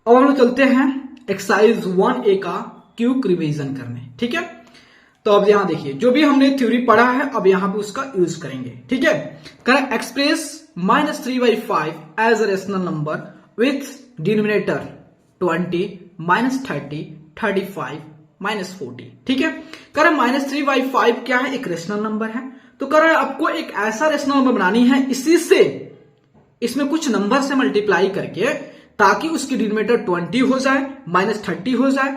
अब हम लोग चलते हैं एक्सरसाइज 1A का क्यूक रिवीजन करने। ठीक है, तो अब यहां देखिए जो भी हमने थ्योरी पढ़ा है अब यहां पे उसका यूज करेंगे। ठीक है, करें express -3/5 as a rational number with denominator 20 -30 35 -40। ठीक है, करें -3/5 क्या है, एक रेशनल नंबर है। तो करें आपको एक ऐसा रेशनल नंबर बनानी है इसी से इसमें कुछ नंबर से मल्टीप्लाई करके, ताकि उसकी डिनोमिनेटर 20 हो जाए, -30 हो जाए,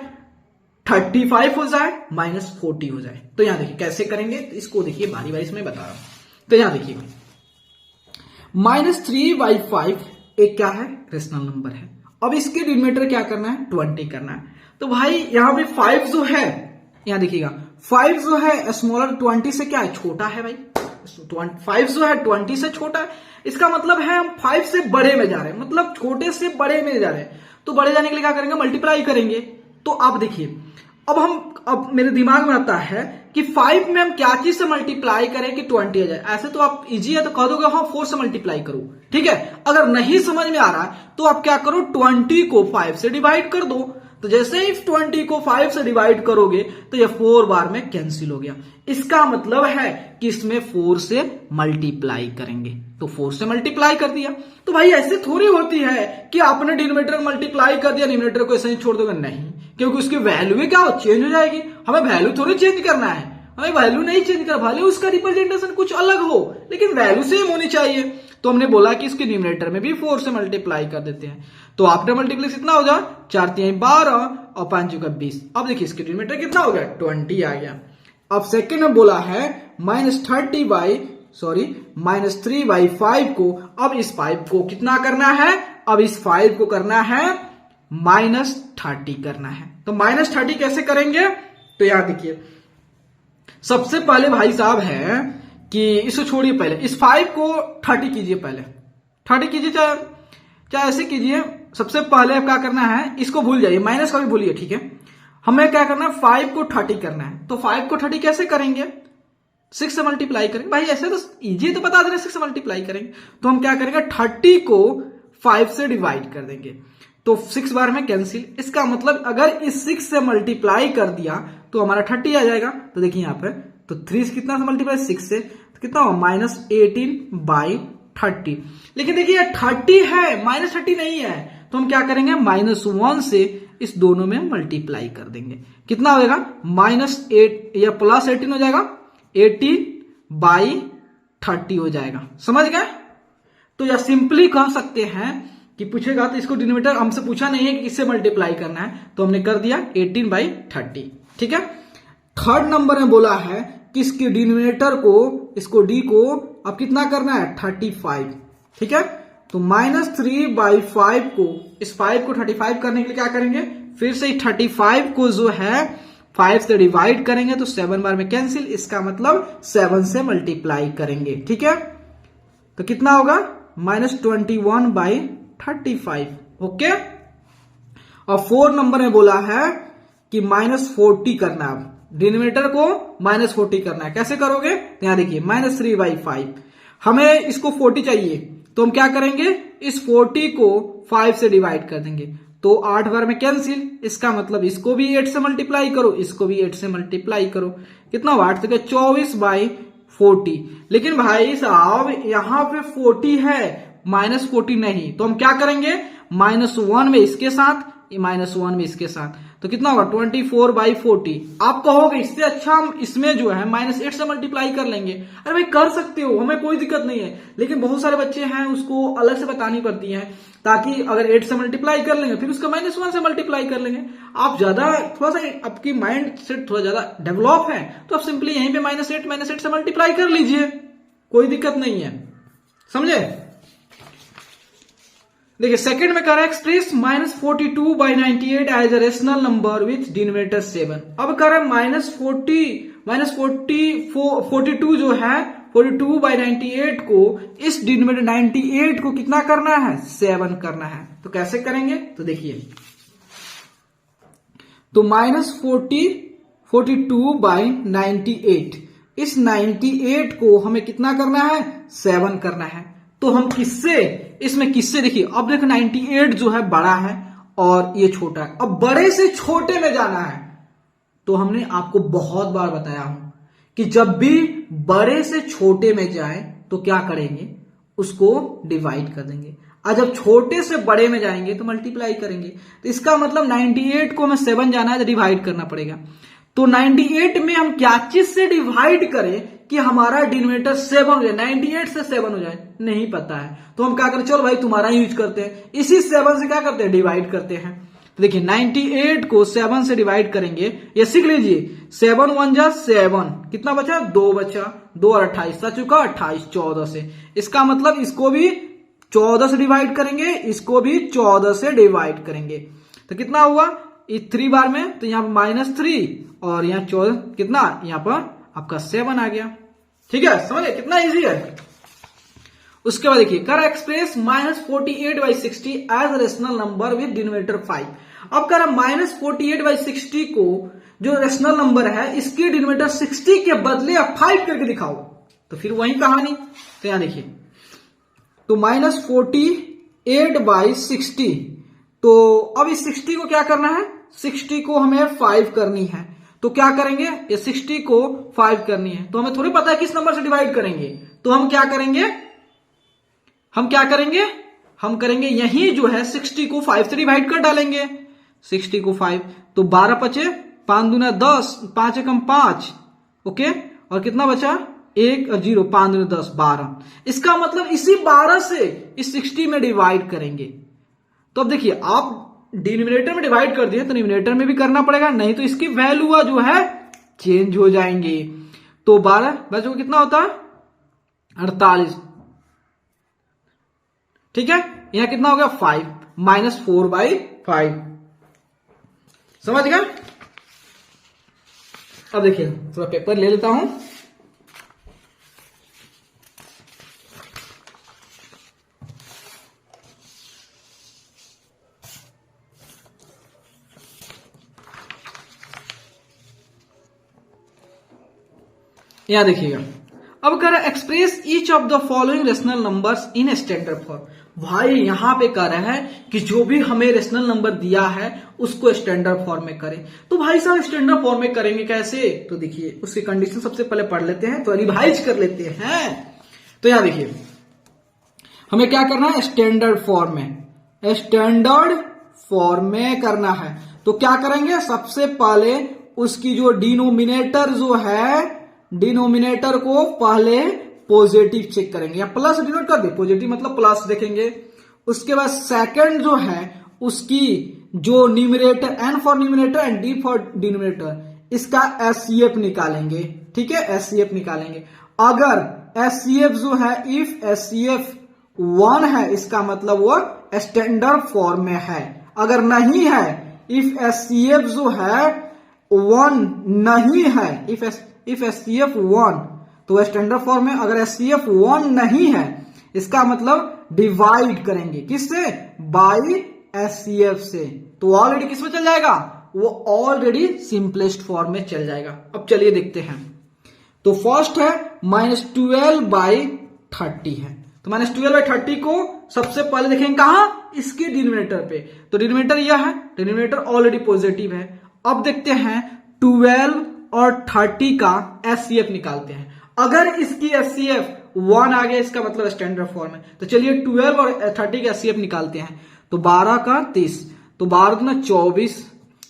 35 हो जाए, -40 हो जाए। तो यहां देखिए कैसे करेंगे, तो इसको देखिए बारी बारी से मैं बता रहा हूं। तो यहां देखिए -3/5 एक क्या है, रेशनल नंबर है। अब इसके डिनोमिनेटर क्या करना है, 20 करना है। तो भाई यहां पे 5 जो है, यहां देखिएगा 5 जो है स्मॉलर 20 से क्या है, छोटा है भाई। 5 जो है 20 से छोटा है, इसका मतलब है हम 5 से बड़े में जा रहे हैं, मतलब छोटे से बड़े में जा रहे हैं। तो बड़े जाने के लिए क्या करेंगे, मल्टीप्लाई करेंगे। तो आप देखिए अब मेरे दिमाग में आता है कि 5 में हम क्या चीज से मल्टीप्लाई करें कि 20 आ जाए। ऐसे तो आप इजी है तो कह दोगे हाँ 4 से मल्टीप्लाई करो। ठीक है, अगर नहीं समझ में आ रहा है तो आप क्या करो, 20 को 5 से डिवाइड कर दो। तो जैसे ही 20 को 5 से डिवाइड करोगे तो ये 4 बार में कैंसिल हो गया। इसका मतलब है कि इसमें 4 से मल्टीप्लाई करेंगे, तो 4 से मल्टीप्लाई कर दिया। तो भाई ऐसे थोड़ी होती है कि आपने डिनोमिनेटर मल्टीप्लाई कर दिया, डिनोमिनेटर को ऐसे ही छोड़ दोगे, नहीं, क्योंकि उसकी वैल्यू क्या हो, चेंज हो जाएगी। हमें वैल्यू थोड़ी चेंज करना है, हमें वैल्यू नहीं चेंज कर, भले उसका रिप्रेजेंटेशन कुछ अलग हो लेकिन वैल्यू सेम होनी चाहिए। तो हमने बोला कि इसके न्यूमरेटर में भी 4 से मल्टीप्लाई कर देते हैं। तो आफ्टर मल्टीप्लेक्स कितना हो जाए, 4 3 12 और 5 20। अब देखिए इसके न्यूमरेटर कितना हो गया, 20 आ गया। अब सेकंड में बोला है -3/5 को, अब इस 5 को कितना करना है, अब इस 5 को करना है -30 करना है। तो -30 कैसे करेंगे, तो यहां देखिए सबसे पहले भाई साहब है कि इसको छोड़िए, पहले इस 5 को 30 कीजिए, पहले 30 कीजिए, चाहे ऐसे कीजिए। सबसे पहले अब क्या करना है, इसको भूल जाइए, माइनस का भी भूलिए। ठीक है, हमें क्या करना है, 5 को 30 करना है। तो 5 को 30 कैसे करेंगे, 6 से मल्टीप्लाई करेंगे। भाई ऐसे तो इजी तो बता दे रहे, 6 से मल्टीप्लाई करेंगे। तो हम क्या करेंगे, 30 को 5 से डिवाइड कर देंगे, तो 6 बार में कैंसिल। इसका मतलब अगर इस 6 से मल्टीप्लाई कर दिया तो हमारा 30 आ जाएगा। तो देखिए यहां पर तो 3 कितना से मल्टीप्लाई, 6 से, तो कितना होगा -18/30। लेकिन देखिए 30 है, -30 नहीं है, तो हम क्या करेंगे, -1 से इस दोनों में मल्टीप्लाई कर देंगे। कितना होगा, -8 या +18 हो जाएगा, 18/30 हो जाएगा। समझ गए। तो या सिंपली कह सकते हैं कि पूछेगा तो इसको डिनोमिनेटर हमसे पूछा नहीं है कि किससे मल्टीप्लाई करना है, तो हमने कर दिया 18/30। ठीक है, थर्ड नंबर में बोला है कि इसके डिनोमिनेटर को, इसको डी को अब कितना करना है, 35। ठीक है, तो -3/5 को, इस 5 को 35 करने के लिए क्या करेंगे, फिर से 35 को जो है 5 से डिवाइड करेंगे, तो 7 बार में कैंसिल। इसका मतलब 7 से मल्टीप्लाई करेंगे। ठीक है, तो कितना होगा, -21/35। ओके, और 4 नंबर में बोला है कि -40 करना है। अब डिनोमिनेटर को -40 करना है, कैसे करोगे, तो यहां देखिए -3/5, हमें इसको 40 चाहिए, तो हम क्या करेंगे, इस 40 को 5 से डिवाइड कर देंगे, तो 8 बार में कैंसिल। इसका मतलब इसको भी 8 से मल्टीप्लाई करो, इसको भी 8 से मल्टीप्लाई करो, कितना हुआ, 8 से 24/40। लेकिन भाई साहब यहां पे 40 है, -40 नहीं, तो हम क्या करेंगे, -1 में इसके साथ, -1 में इसके साथ, तो कितना होगा, 24/40। आप कहोगे इससे अच्छा हम इसमें जो है -8 से मल्टीप्लाई कर लेंगे। अरे भाई कर सकते हो, हमें कोई दिक्कत नहीं है, लेकिन बहुत सारे बच्चे हैं उसको अलग से बतानी पड़ती है, ताकि अगर 8 से मल्टीप्लाई कर लेंगे फिर उसका -1 से मल्टीप्लाई कर लेंगे। आप ज्यादा थोड़ा सा आपकी माइंड सेट थोड़ा ज्यादा डेवलप है, तो आप सिंपली यहीं पे -8 से मल्टीप्लाई कर लीजिए, कोई दिक्कत नहीं है। समझे। देखिए सेकंड में कह रहा है express -42/98 as a rational number with denominator 7। अब कह रहा है -42 जो है 42/98 को, इस डिनोमिनेटर 98 को कितना करना है, 7 करना है। तो कैसे करेंगे, तो देखिए, तो -42/98, इस 98 को हमें कितना करना है, 7 करना है। तो हम किससे, इसमें किससे, देखिए अब देखो 98 जो है बड़ा है और ये छोटा है। अब बड़े से छोटे में जाना है तो हमने आपको बहुत बार बताया हूं कि जब भी बड़े से छोटे में जाए तो क्या करेंगे, उसको डिवाइड कर देंगे, और जब छोटे से बड़े में जाएंगे तो मल्टीप्लाई करेंगे। तो इसका मतलब 98 को हमें 7 जाना है तो डिवाइड करना पड़ेगा। तो 98 में हम क्या चीज से डिवाइड करें कि हमारा डिनोमिनेटर 7 हो जाए, 98 से 7 हो जाए, नहीं पता है। तो हम क्या करें, चलो भाई तुम्हारा यूज करते हैं, इसी 7 से क्या करते हैं, डिवाइड करते हैं। तो देखिए 98 को 7 से डिवाइड करेंगे, ये सीख लीजिए, 7 1 जा 7, कितना बचा, 2 बचा, 2 और 28 सा चुका 28, 14 से। इसका मतलब इसको भी 14 से डिवाइड करेंगे, इसको भी 14 से डिवाइड करेंगे, तो कितना हुआ, 3 बार में, तो यहाँ पर -3 और यहाँ 14, कितना, यहाँ पर आपका 7 आ गया। ठीक है, समझे कितना इजी है। उसके बाद देखिए कर express -48/60 as rational number with denominator 5। अब कर -48/60 को जो रेशनल नंबर है इसके डिनोमिनेटर 60 के बदले आप 5 करके दिखाओ, तो फिर वही कहानी। तो यहां देखिए, तो -48/60, तो अब इस 60 को क्या करना है, 60 को हमें 5 करनी है, तो क्या करेंगे, ये 60 को 5 करनी है, तो हमें थोड़ी पता है किस नंबर से डिवाइड करेंगे। तो हम क्या करेंगे, हम करेंगे यही जो है 60 को 5 से डिवाइड कर डालेंगे, 60 को 5, तो 12 बचे, 5 दूना 10, 5 एकम 5, ओके, और कितना बचा, 1 और 0, 5 दूना 10, 12। इसका मतलब इसी 12 से इस 60 में डिवाइड करेंगे। तो अब देखिए आप डिनोमिनेटर में डिवाइड कर दिए तो न्यूमरेटर में भी करना पड़ेगा, नहीं तो इसकी वैल्यू जो है चेंज हो जाएंगे। तो 12 बच्चों को कितना होता है, 48। ठीक है, यहां कितना हो गया, 5 -4/5, समझ गया। अब देखिए थोड़ा पेपर ले लेता हूं, यहां देखिएगा। अब कर express each of the following rational numbers in standard form. भाई यहां पे कह रहा है कि जो भी हमें रेशनल नंबर दिया है उसको स्टैंडर्ड फॉर्म में करें। तो भाई साहब स्टैंडर्ड फॉर्म में करेंगे कैसे, तो देखिए उसकी कंडीशन सबसे पहले पढ़ लेते हैं, तो रिवाइज कर लेते हैं। तो यहां देखिए हमें क्या करना है, स्टैंडर्ड फॉर्म में करना है। तो क्या करेंगे, सबसे पहले उसकी जो डिनोमिनेटर जो है, डिनोमिनेटर को पहले पॉजिटिव चेक करेंगे, या प्लस डिनोट कर दे, पॉजिटिव मतलब प्लस देखेंगे। उसके बाद सेकंड जो है उसकी जो numerator, n for numerator and d for denominator, इसका SCF निकालेंगे। ठीक है, SCF निकालेंगे। अगर SCF जो है, इफ SCF 1 है इसका मतलब वो स्टैंडर्ड फॉर्म में है। अगर नहीं है, इफ SCF जो है 1 नहीं है, इफ SCF 1 तो स्टैंडर्ड फॉर्म में, अगर SCF 1 नहीं है इसका मतलब डिवाइड करेंगे किससे, बाई SCF से, तो ऑलरेडी किस में चल जाएगा, वो ऑलरेडी सिंपलेस्ट फॉर्म में चल जाएगा। अब चलिए देखते हैं। तो फर्स्ट है -12/30 है, तो -12/30 को सबसे पहले देखेंगे कहां, इसके डिनोमिनेटर पे, तो डिनोमिनेटर यह है, डिनोमिनेटर ऑलरेडी पॉजिटिव है। अब देखते हैं 12 और 30 का SCF निकालते हैं। अगर इसकी SCF 1 आ गया इसका मतलब स्टैंडर्ड फॉर्म है। तो चलिए 12 और 30 का SCF निकालते हैं। तो 12 का 30, तो 12 दूना 24,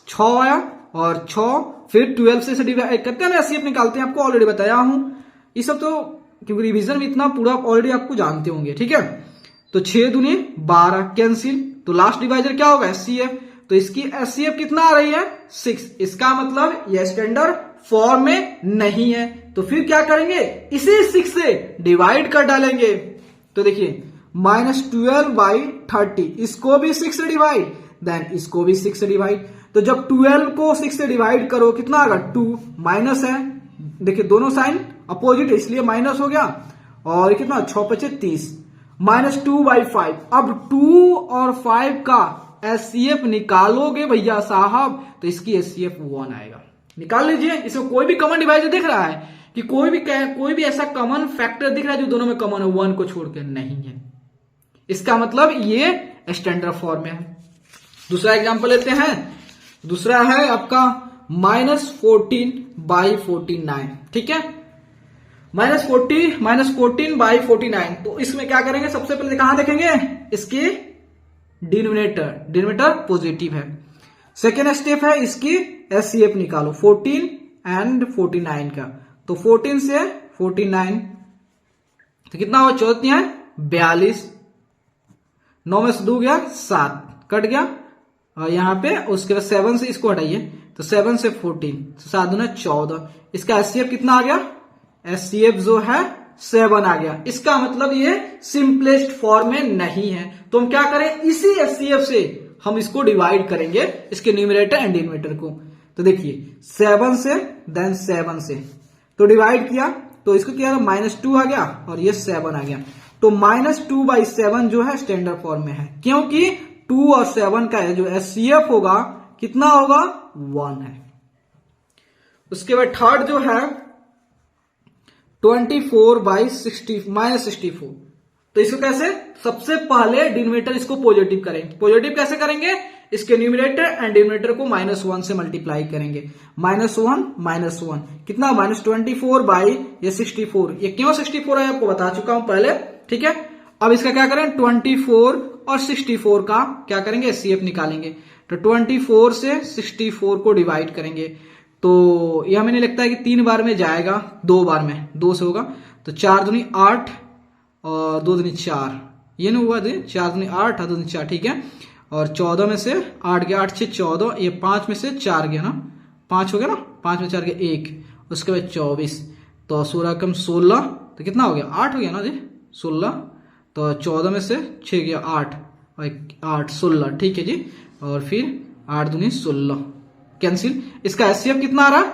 6 आया और 6, फिर 12 से डिवाइड करते हैं ना, SCF निकालते हैं, आपको ऑलरेडी बताया हूं ये सब, तो क्योंकि रिवीजन में इतना पूरा ऑलरेडी आपको जानते होंगे। ठीक है, तो 6 दूनी 12 कैंसिल, तो लास्ट डिवाइजर क्या होगा, SCF। तो इसकी SCF कितना आ रही है, 6। इसका मतलब यह स्टैंडर्ड फॉर्म में नहीं है। तो फिर क्या करेंगे, इसे 6 से डिवाइड कर डालेंगे। तो देखिए -12/30, इसको भी 6 से डिवाइड, देन इसको भी 6 से डिवाइड। तो जब 12 को 6 से डिवाइड करो कितना आएगा, 2, माइनस है, देखिए दोनों साइन अपोजिट है इसलिए माइनस हो गया, और कितना 6 × 5 = 30, -2/5। अब 2 और 5 का SCF निकालोगे भैया साहब, तो इसकी SCF 1 आएगा। निकाल लीजिए, इसमें कोई भी कॉमन डिवाइजर दिख रहा है कि कोई भी ऐसा कॉमन फैक्टर दिख रहा है जो दोनों में कॉमन है, 1 को छोड़कर नहीं है, इसका मतलब ये स्टैंडर्ड फॉर्म में है। दूसरा एग्जांपल लेते हैं। दूसरा है आपका -14/49, ठीक है। -14/49, तो इसमें क्या करेंगे, सबसे पहले कहां देखेंगे, इसकी डिनोमिनेटर पॉजिटिव है। सेकेंड स्टेप है इसकी एचसीएफ निकालो 14 एंड 49 का। तो 14 से 49 तो कितना हुआ, 14 है 42, 9 में से 2 गया 7, कट गया। और यहां पे उसके बाद 7 से इसको हटाइए, तो 7 से 14, 7 दूना 14। इसका एचसीएफ कितना आ गया, एचसीएफ जो है 7 आ गया। इसका मतलब ये सिंपलेस्ट फॉर्म में नहीं है, तो हम क्या करें, इसी एचसीएफ से हम इसको डिवाइड करेंगे, इसके न्यूमरेटर एंड डिनोमिनेटर को। तो देखिए 7 से देन 7 से तो डिवाइड किया, तो इसको क्या -2 आ गया और ये 7 आ गया। तो -2/7 जो है स्टैंडर्ड फॉर्म में है, क्योंकि 2 और 7 का जो एचसीएफ होगा कितना होगा, 1 है। उसके बाद थर्ड जो है 24/64। तो इसको कैसे, सबसे पहले डिनोमिनेटर इसको पॉजिटिव करेंगे। पॉजिटिव कैसे करेंगे, इसके न्यूमरेटर एंड डिनोमिनेटर को -1 से मल्टीप्लाई करेंगे। -1 कितना, -24/64। ये क्यों 64 है आपको बता चुका हूं पहले, ठीक है। अब इसका क्या करें, 24 और 64 का क्या करेंगे, एचसीएफ निकालेंगे। तो 24 से 64 को डिवाइड करेंगे, तो यह हमें नहीं लगता है कि 3 बार में जाएगा, 2 बार में, 2 से होगा। तो 4 दूनी 8 और 2 दूनी 4, ये नहीं हुआ, 4 दूनी 8 और 2 दूनी 4, ठीक है। और 14 में से 8 गया, 8 6 14, ये 5 में से 4 गया ना, 5 हो गया ना, 5 में 4 गया 1, उसके बाद 24, तो 16 कम 16, तो कितना हो गया, 8 हो गया ना जी, 16। तो 14 में से 6 गया 8 और 8 16, ठीक है जी। और फिर 8 दूनी 16 कैंसिल। इसका एचसीएफ कितना आ रहा है,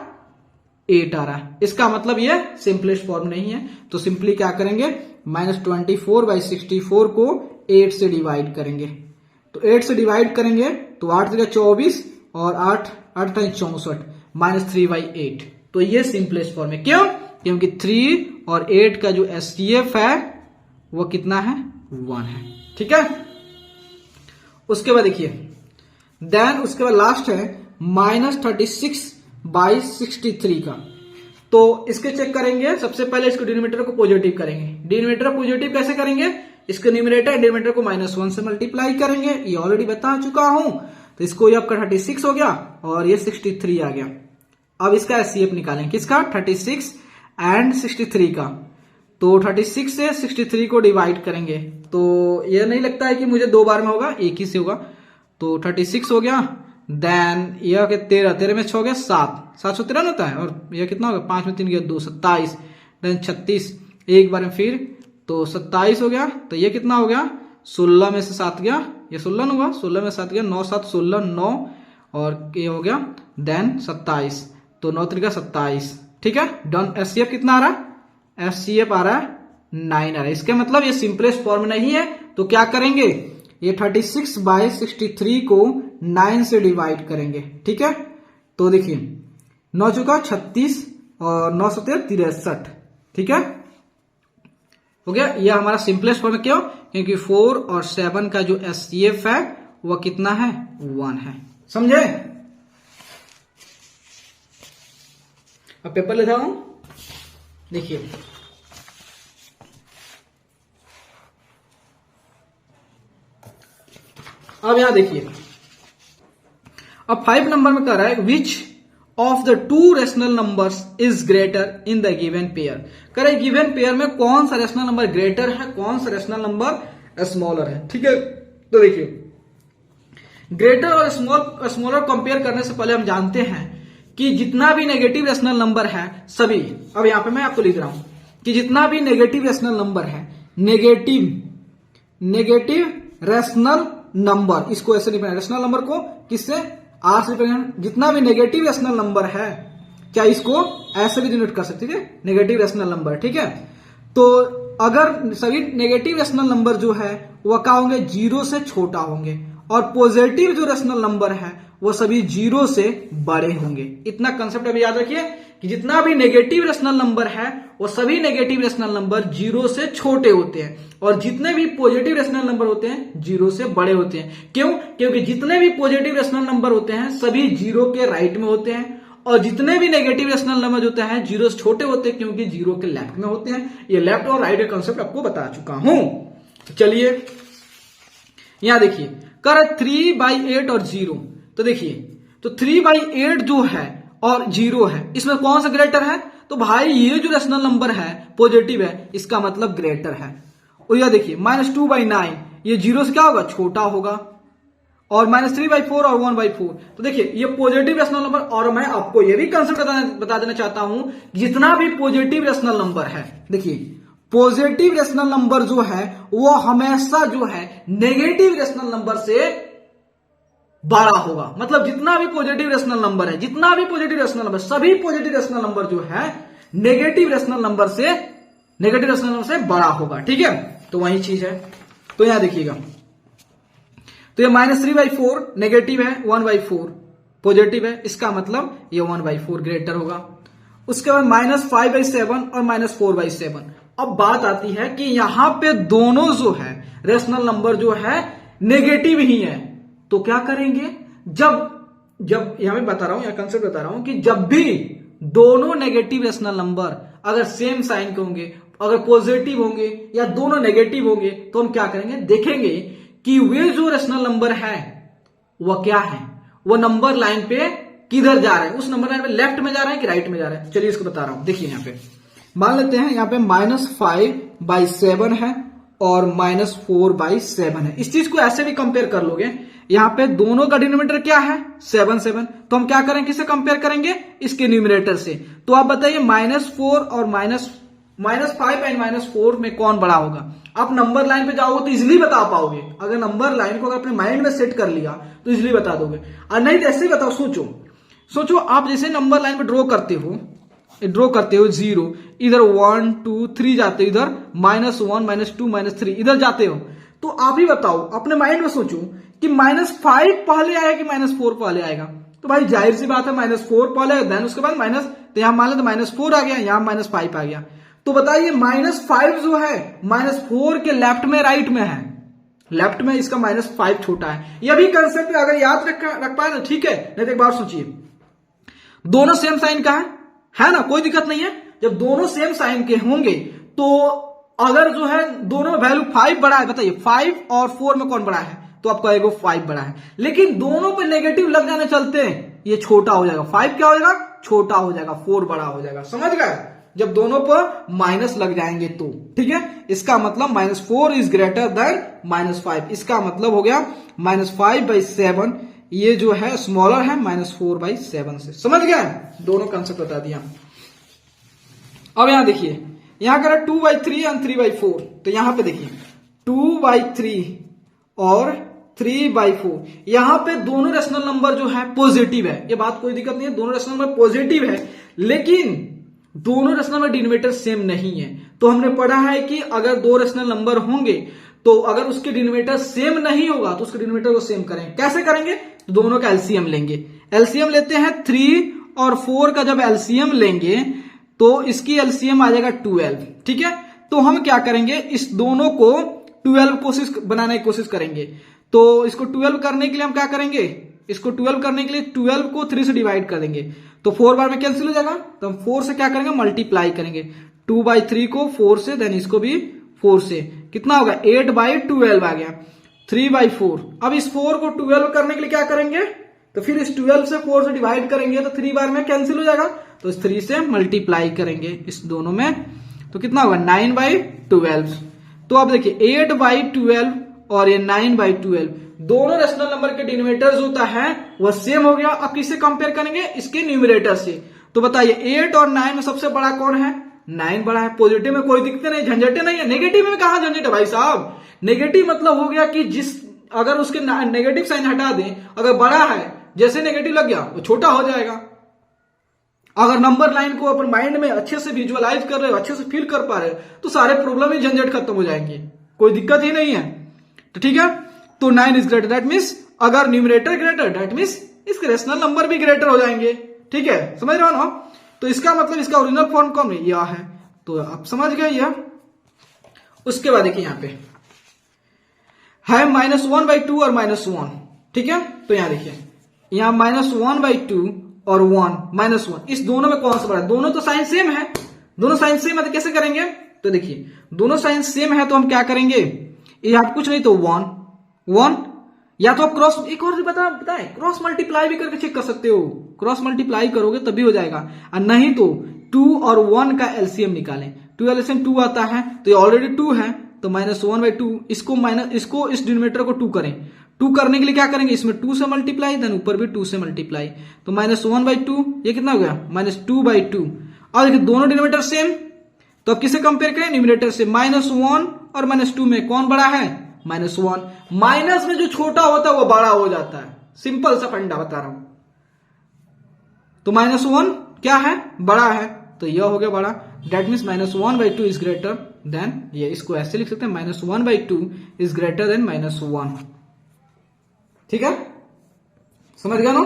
8 आ रहा है। इसका मतलब ये सिंपलेस्ट फॉर्म नहीं है, तो सिंपली क्या करेंगे, -24/64 को 8 से डिवाइड करेंगे। तो 8 से डिवाइड करेंगे तो 8 जगह 24 और 8 64 -3/8। तो ये सिंपलेस्ट फॉर्म है, क्यों, क्योंकि 3 और 8 का जो एचसीएफ है वो कितना है, 1 है, ठीक है। उसके बाद देखिए देन उसके बाद लास्ट है -36/63 का। तो इसके चेक करेंगे, सबसे पहले इसको डिनोमिनेटर को पॉजिटिव करेंगे। डिनोमिनेटर पॉजिटिव कैसे करेंगे, इसके न्यूमरेटर एंड डिनोमिनेटर को -1 से मल्टीप्लाई करेंगे, ये ऑलरेडी बता चुका हूं। तो इसको ये आपका 36 हो गया और ये 63 आ गया। अब इसका एचसीएफ निकालेंगे, किसका, 36 एंड 63 का। तो 36 से 63 को डिवाइड करेंगे, तो ये नहीं लगता है कि मुझे 2 बार में होगा, एक ही से होगा। तो 36 हो गया, देन यह 13 में 6 हो गया 7, 713 होता है। और यह कितना होगा, 5 में 3 गया 2, 27, देन 36 एक बार में फिर, तो 27 हो गया। तो ये कितना हो गया, 16 में से 7 गया, ये 16 नहीं हुआ, 16 में 7 गया, 9 7 16 9, और ये हो गया देन 27, तो 9 3 27, ठीक है डन। एचसीएफ कितना आ रहा है, एचसीएफ आ रहा है 9 आ रहा है। इसका मतलब ये सिंपलेस्ट फॉर्म नहीं है, तो क्या करेंगे, ये 36/63 को 9 से डिवाइड करेंगे, ठीक है। तो देखिए 9 चुका 36 और 9 7 63, ठीक है, हो गया। यह हमारा सिंपलेस्ट फॉर्म है, क्यों, क्योंकि 4 और 7 का जो एचसीएफ है वह कितना है, 1 है, समझे। अब पेपर लेता हूं, देखिए अब यहां देखिए, अब 5 नंबर में कह रहा है विच of the 2 rational numbers is greater in the given pair. कह रहे गिवन पेयर में कौन सा रेशनल नंबर ग्रेटर है, कौन सा रेशनल नंबर स्मॉलर है, ठीक है। तो देखिए ग्रेटर और स्मॉलर कंपेयर करने से पहले हम जानते हैं कि जितना भी नेगेटिव रेशनल नंबर है सभी, अब यहां पे मैं आपको लिख रहा हूं कि जितना भी नेगेटिव रेशनल नंबर है, नेगेटिव रेशनल नंबर, इसको ऐसे लिखना है, रेशनल नंबर को किससे, आर से रिप्रेजेंट, जितना भी नेगेटिव रेशनल नंबर है, क्या इसको ऐसे भी डिनोट कर सकते हैं, नेगेटिव रेशनल नंबर, ठीक है। तो अगर सभी नेगेटिव रेशनल नंबर जो है वह क्या होंगे, 0 से छोटा होंगे, और पॉजिटिव जो रेशनल नंबर है वो सभी जीरो से बड़े होंगे। इतना कंसेप्ट अभी याद रखिए कि जितना भी नेगेटिव रेशनल नंबर है वो सभी नेगेटिव रेशनल नंबर जीरो से छोटे होते हैं और जितने भी पॉजिटिव रेशनल नंबर होते हैं जीरो से बड़े होते हैं। क्यों? क्योंकि जितने भी पॉजिटिव रेशनल नंबर होते हैं सभी जीरो के राइट में होते हैं और जितने भी नेगेटिव रेशनल नंबर होते हैं जीरो से छोटे होते हैं क्योंकि जीरो के लेफ्ट में होते हैं। ये लेफ्ट और राइट का कंसेप्ट आपको बता चुका हूं। तो चलिए यहां देखिए कर 3/8 और 0। तो देखिए तो 3/8 जो है और 0 है इसमें कौन सा ग्रेटर है? तो भाई ये जो रेशनल नंबर है पॉजिटिव है इसका मतलब ग्रेटर है। और यह देखिए -2/9 ये 0 से क्या होगा? छोटा होगा। और -3/4 और 1/4 तो देखिए ये पॉजिटिव रेशनल नंबर। और मैं आपको ये भी कंसेप्ट बता देना चाहता हूं जितना भी पॉजिटिव रेशनल नंबर है, देखिए पॉजिटिव रेशनल नंबर जो है वो हमेशा जो है नेगेटिव रेशनल नंबर से बड़ा होगा। मतलब जितना भी पॉजिटिव रेशनल नंबर है, जितना भी पॉजिटिव रेशनल नंबर, सभी पॉजिटिव रेशनल नंबर जो है नेगेटिव रेशनल नंबर से बड़ा होगा। ठीक है, तो वही चीज है। तो यहां देखिएगा तो ये -3/4 नेगेटिव है, 1/4 पॉजिटिव है, इसका मतलब ये 1/4 ग्रेटर होगा। उसके बाद -5/7 और -4/7। अब बात आती है कि यहां पे दोनों जो है रेशनल नंबर जो है नेगेटिव ही है, तो क्या करेंगे? जब यहां मैं बता रहा हूं, यहां कंसेप्ट बता रहा हूं कि जब भी दोनों नेगेटिव रेशनल नंबर अगर सेम साइन के होंगे, अगर पॉजिटिव होंगे या दोनों नेगेटिव होंगे, तो हम क्या करेंगे? देखेंगे कि वे जो रेशनल नंबर है वह क्या है, वो नंबर लाइन पे किधर जा रहे हैं, उस नंबर लाइन पे लेफ्ट में जा रहे हैं कि राइट में जा रहे हैं। चलिए इसको बता रहा हूं। देखिए यहां पे मान लेते हैं यहां पे -5/7 है और -4/7 है। इस चीज को ऐसे भी कंपेयर कर लोगे, यहां पे दोनों का डिनोमिनेटर क्या है? 7 तो हम क्या करेंगे? किससे कंपेयर करेंगे? इसके न्यूमरेटर से। तो आप बताइए -4 और -5 एंड -4 में कौन बड़ा होगा? आप नंबर लाइन पे जाओगे तो इजिली बता पाओगे। अगर नंबर लाइन को अगर अपने माइंड में सेट कर लिया तो इजिली बता दोगे। और नहीं तो ऐसे ही बताओ, सोचो आप जैसे नंबर लाइन पे ड्रॉ करते हो 0, इधर 1 2 3 जाते हो, इधर -1 -2 -3 इधर जाते हो, तो आप ही बताओ, अपने माइंड में सोचो कि -5 पहले आएगा कि -4 पहले आएगा? तो भाई जाहिर सी बात है -4 पहले, देन उसके बाद तो यहां मान लेते -4 आ गया, यहां -5 आ गया। तो बताइए -5 जो है -4 के लेफ्ट में राइट में है, लेफ्ट में इसका -5 छोटा है। यह भी कंसेप्ट अगर याद रख पाए तो ठीक है, नहीं तो एक बार सोचिए, दोनों सेम साइन का है ना, कोई दिक्कत नहीं है। जब दोनों सेम साइन के होंगे तो अगर जो है दोनों में वैल्यू 5 बड़ा है, बताइए 5 और 4 में कौन बड़ा है? तो आप कहेगा 5 बड़ा है। लेकिन दोनों पे नेगेटिव लग जाने चलते हैं, ये छोटा हो जाएगा, 5 क्या हो जाएगा? छोटा हो जाएगा, 4 बड़ा हो जाएगा। समझ गए? जब दोनों पर माइनस लग जाएंगे तो ठीक है, इसका मतलब -4 इज ग्रेटर देन -5। इसका मतलब हो गया -5/7 ये जो है स्मॉलर है -4/7 से। समझ गया? दोनों कंसेप्ट बता दिया। अब यहां देखिए, यहां करें 2/3 और 3/4। तो यहां पे देखिए 2/3 और 3/4, यहां पे दोनों रेशनल नंबर जो है पॉजिटिव है। ये बात कोई दिक्कत नहीं है, दोनों रेशनल नंबर पॉजिटिव है, लेकिन दोनों रेशनल नंबर डिनोमिनेटर सेम नहीं है। तो हमने पढ़ा है कि अगर दो रेशनल नंबर होंगे तो अगर उसके डिनोमिनेटर सेम नहीं होगा तो उसके डिनोमिनेटर को सेम करेंगे। कैसे करेंगे? तो दोनों का एलसीएम लेंगे। एलसीएम लेते हैं 3 और 4 का जब एलसीएम लेंगे तो इसकी एलसीएम आ जाएगा 12। ठीक है, तो हम क्या करेंगे? इस दोनों को 12 बनाने की कोशिश करेंगे। तो इसको 12 करने के लिए हम क्या करेंगे? इसको 12 करने के लिए 12 को 3 से डिवाइड कर देंगे तो 4 बार में कैंसिल हो जाएगा। तो हम 4 से क्या करेंगे? मल्टीप्लाई करेंगे। 2/3 को 4 से, देन इसको भी 4 से, कितना होगा? 8/12 आ गया। 3/4, अब इस 4 को 12 करने के लिए क्या करेंगे? तो फिर इस 12 से 4 से डिवाइड करेंगे तो 3 बार में कैंसिल हो जाएगा। तो इस 3 से मल्टीप्लाई करेंगे इस दोनों में, तो कितना होगा? 9/12। तो अब देखिए 8/12 और ये 9/12 दोनों रेशनल नंबर के डिनोमिनेटर्स होता है वह सेम हो गया। अब किससे कंपेयर करेंगे? इसके न्यूमरेटर से। तो बताइए 8 और 9 में सबसे बड़ा कौन है? 9 बड़ा है। पॉजिटिव में कोई दिक्कत नहीं, झंझटे नहीं है। नेगेटिव में कहां झंझट है भाई साहब? नेगेटिव मतलब हो गया कि अगर उसके नेगेटिव साइन हटा दें, अगर बड़ा है, जैसे नेगेटिव लग गया वो छोटा हो जाएगा। अगर नंबर लाइन को अपन माइंड में अच्छे से विजुअलाइज कर रहे हो, अच्छे से फील कर पा रहे हो, तो सारे प्रॉब्लम ही झंझट खत्म हो जाएंगे, कोई दिक्कत ही नहीं है। तो ठीक है, तो 9 इज ग्रेटर, दैट मीन्स अगर न्यूमरेटर ग्रेटर दैट मीन्स इसके रेशनल नंबर भी ग्रेटर हो जाएंगे। ठीक है, समझ रहे हो ना? तो इसका मतलब इसका ओरिजिनल फॉर्म कौन है? यह है। तो आप समझ गए यह। उसके बाद देखिए यहाँ पे है -1/2 और -1। ठीक है, तो यहां देखिए यहां -1/2 और 1 -1, इस दोनों में कौन सा बड़ा है? दोनों तो साइन सेम है, दोनों साइन सेम है तो कैसे करेंगे? तो देखिए दोनों साइन सेम है तो हम क्या करेंगे, यहां कुछ नहीं तो 1 या तो आप क्रॉस, एक और बताएं, क्रॉस मल्टीप्लाई भी करके चेक कर सकते हो। क्रॉस मल्टीप्लाई करोगे तभी हो जाएगा, और नहीं तो 2 और 1 का एलसीएम निकालें। 2 एलसीएम 2 आता है, तो ये ऑलरेडी 2 है, तो -1/2 इसको इस डिनोमिनेटर को 2 करें। 2 करने के लिए क्या करेंगे, इसमें 2 से मल्टीप्लाई, देन ऊपर भी 2 से मल्टीप्लाई, तो -1/2 ये कितना हो गया, -2/2। और देखिए दोनों डिनोमिनेटर सेम, तो अब किसे कंपेयर करें? न्यूमरेटर से। -1 और -2 में कौन बड़ा है? -1। माइनस में जो छोटा होता है वो बड़ा हो जाता है, सिंपल सा फंडा बता रहा हूं। तो -1 क्या है? बड़ा है, तो यह हो गया बड़ा। That means -1/2 is greater than, ये इसको ऐसे लिख सकते हैं, -1/2 इज ग्रेटर देन -1। ठीक है, समझ गया ना?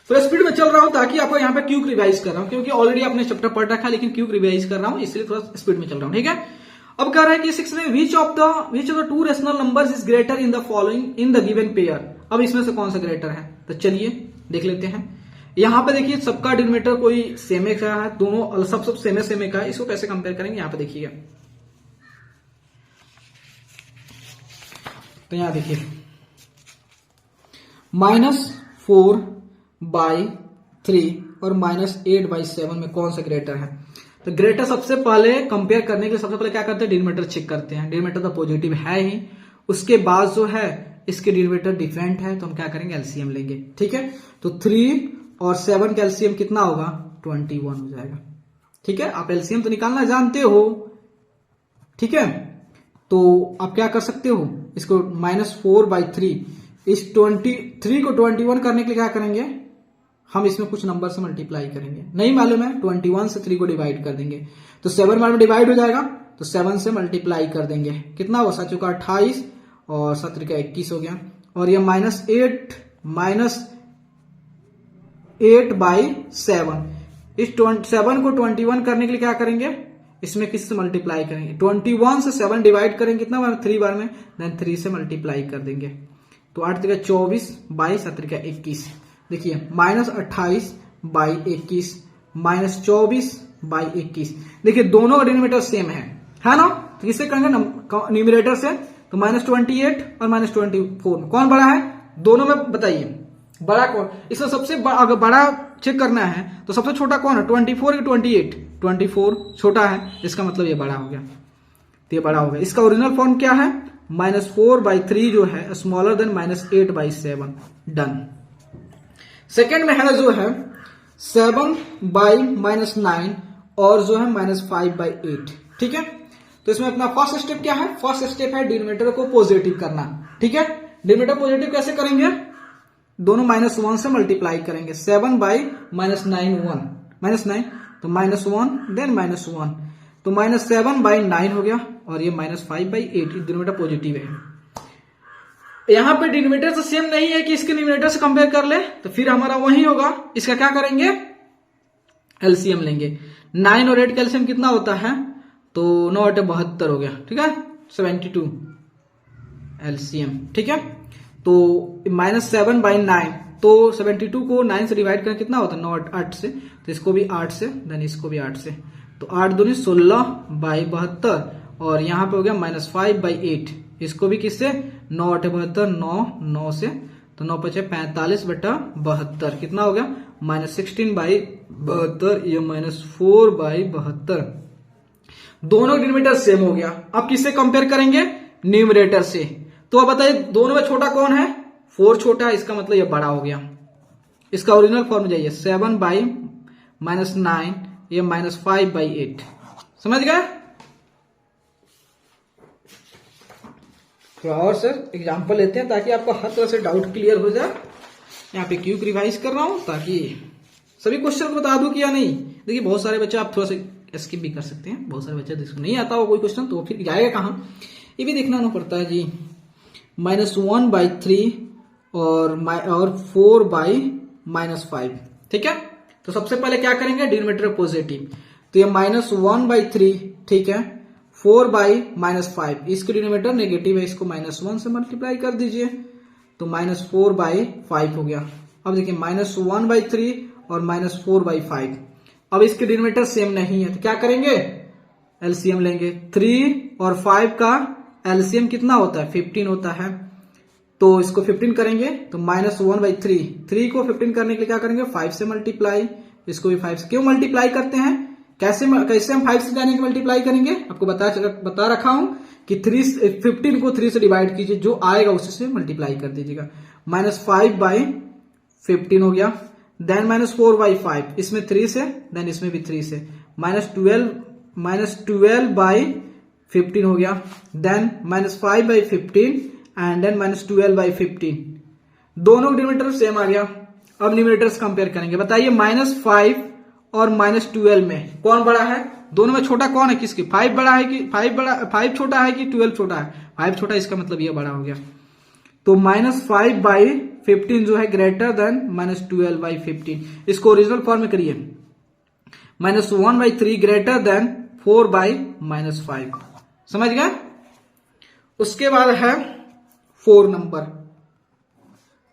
तो स्पीड में चल रहा हूं ताकि आपको यहां पे क्यूक रिवाइज कर रहा हूं, क्योंकि ऑलरेडी आपने चैप्टर पढ़ रखा है, लेकिन क्यूक रिवाइज कर रहा हूं इसलिए थोड़ा स्पीड में चल रहा हूं। ठीक है, अब कह रहा है कि 6 में विच of the 2 rational numbers is greater in the following in the given pair. अब इसमें से कौन सा ग्रेटर है? तो चलिए देख लेते हैं। यहां पे देखिए सबका डिनोमिनेटर कोई सेमे का है, दोनों सब सेमे का है, इसको कैसे कंपेयर करेंगे? यहां पे देखिएगा, तो यहां देखिए -4/3 और -8/7 में कौन सा ग्रेटर है? तो ग्रेटर सबसे पहले कंपेयर करने के लिए सबसे पहले क्या करते हैं? डिनोमिनेटर चेक करते हैं। डिनोमिनेटर तो पॉजिटिव है ही, उसके बाद जो है इसके डिनोमिनेटर डिफरेंट है, तो हम क्या करेंगे? एलसीएम लेंगे। ठीक है, तो 3 और 7 का एलसीएम कितना होगा? 21 हो जाएगा। ठीक है, आप एलसीएम तो निकालना जानते हो। ठीक है, तो आप क्या कर सकते हो, इसको -4/3, इस 23 को 21 करने के लिए क्या करेंगे? हम इसमें कुछ नंबर से मल्टीप्लाई करेंगे, नहीं मालूम है, 21 से 3 को डिवाइड कर देंगे, तो 7 बार में डिवाइड हो जाएगा, तो 7 से मल्टीप्लाई कर देंगे। कितना हुआ? 7 चौका 28 और 7 का 21 हो गया। और ये -8/7, इस 7 को 21 करने के लिए क्या करेंगे? इसमें किससे मल्टीप्लाई करेंगे? 21 से 7 डिवाइड करेंगे, कितना बार? 3 बार में, देन 3 से मल्टीप्लाई कर देंगे, तो 8 का 24 बाई 7 का 21। देखिए -28/21 -24/21। देखिए दोनों का डिनोमिनेटर सेम है ना? तो किससे करेंगे? न्यूमरेटर से। तो -28 और -24 कौन बड़ा है? दोनों में बताइए बड़ा कौन? इसमें सबसे अगर बड़ा चेक करना है तो सबसे छोटा कौन है? 24 या 28? 24 छोटा है, इसका मतलब ये बड़ा हो गया, तो ये बड़ा हो गया। इसका ओरिजिनल फॉर्म क्या है? -4/3 जो है स्मॉलर देन -8/7। डन। सेकेंड में है जो है 7/-9 और जो है -5/8। ठीक है, तो इसमें अपना फर्स्ट स्टेप क्या है? फर्स्ट स्टेप है डिनोमिनेटर को पॉजिटिव करना। ठीक है, डिनोमिनेटर पॉजिटिव कैसे करेंगे? दोनों -1 से मल्टीप्लाई करेंगे। 7/-9 तो -1 देन -1, तो -7/9 हो गया, और ये -5/8, डिनोमिनेटर पॉजिटिव है। यहां पे डिनोमिनेटर से सेम नहीं है कि इसके न्यूमरेटर से कंपेयर कर ले, तो फिर हमारा वही होगा। इसका क्या करेंगे? एलसीएम लेंगे। 9 और 8 का एलसीएम कितना होता है? तो 9 8 72 हो गया। ठीक है, 72 एलसीएम। ठीक है, तो -7/9, तो 72 को 9 से डिवाइड करें, कितना होता है? 9 8 से, तो इसको भी 8 से, देन इसको भी 8 से, तो 8 दूनी 16/72, और यहां पे हो गया -5/8, इसको भी किससे? 9 8 72, 9 से, तो 9 5 45/72, कितना हो गया? -16/72, ये -4/72। दोनों डिनोमिनेटर सेम हो गया। अब किससे कंपेयर करेंगे? न्यूमरेटर से। तो अब बताइए दोनों में छोटा कौन है? 4 छोटा है, इसका मतलब ये बड़ा हो गया। इसका ओरिजिनल फॉर्म जाइए, 7/-9, ये -5/8। समझ गए? थोड़ा और सर एग्जांपल लेते हैं ताकि आपका हर तरह से डाउट क्लियर हो जाए। यहाँ पे क्यूक रिवाइज कर रहा हूं ताकि सभी क्वेश्चन को बता दूं कि या नहीं। देखिए बहुत सारे बच्चे आप थोड़ा सा स्किप भी कर सकते हैं। बहुत सारे बच्चे जिसको नहीं आता हो कोई क्वेश्चन तो फिर जाएगा कहाँ, ये भी देखना पड़ता है जी। -1/3 और 4/-5, ठीक है। तो सबसे पहले क्या करेंगे, डिनोमिनेटर पॉजिटिव, तो ये -1/3, ठीक है, 4/-5, इसके डिनोमिनेटर नेगेटिव है, इसको -1 से मल्टीप्लाई कर दीजिए, तो -4/5 हो गया। अब देखिए -1/3 और -4/5, अब इसके डिनोमिनेटर सेम नहीं है तो क्या करेंगे, एलसीएम लेंगे। 3 और 5 का एलसीएम कितना होता है, 15 होता है, तो इसको 15 करेंगे तो -1/3, 3 को 15 करने के लिए क्या करेंगे, 5 से मल्टीप्लाई, इसको भी 5 से। क्यों मल्टीप्लाई करते हैं, कैसे हम 5 से जाने के मल्टीप्लाई करेंगे, आपको बता रखा हूं कि 15 को 3 से डिवाइड कीजिए, जो आएगा उसी से मल्टीप्लाई कर दीजिएगा। -5/15 हो गया, देन -4/5, इसमें 3 से, देन इसमें भी 3 से, -12/15 हो गया, देन -5/15 एंड देन -12/15, दोनों डिनोमिनेटर सेम आ गया। अब न्यूमरेटर्स कंपेयर करेंगे, बताइए -5 और -12 में कौन बड़ा है, दोनों में छोटा कौन है, किसकी, 5 बड़ा है कि 5 छोटा है कि 12 छोटा है, 5 छोटा, इसका मतलब ये बड़ा हो गया। तो -5/15 जो है ग्रेटर देन -12/15, इसको ओरिजिनल फॉर्म में करिए, -1/3 ग्रेटर देन 4/-5, समझ गया। उसके बाद है 4 नंबर,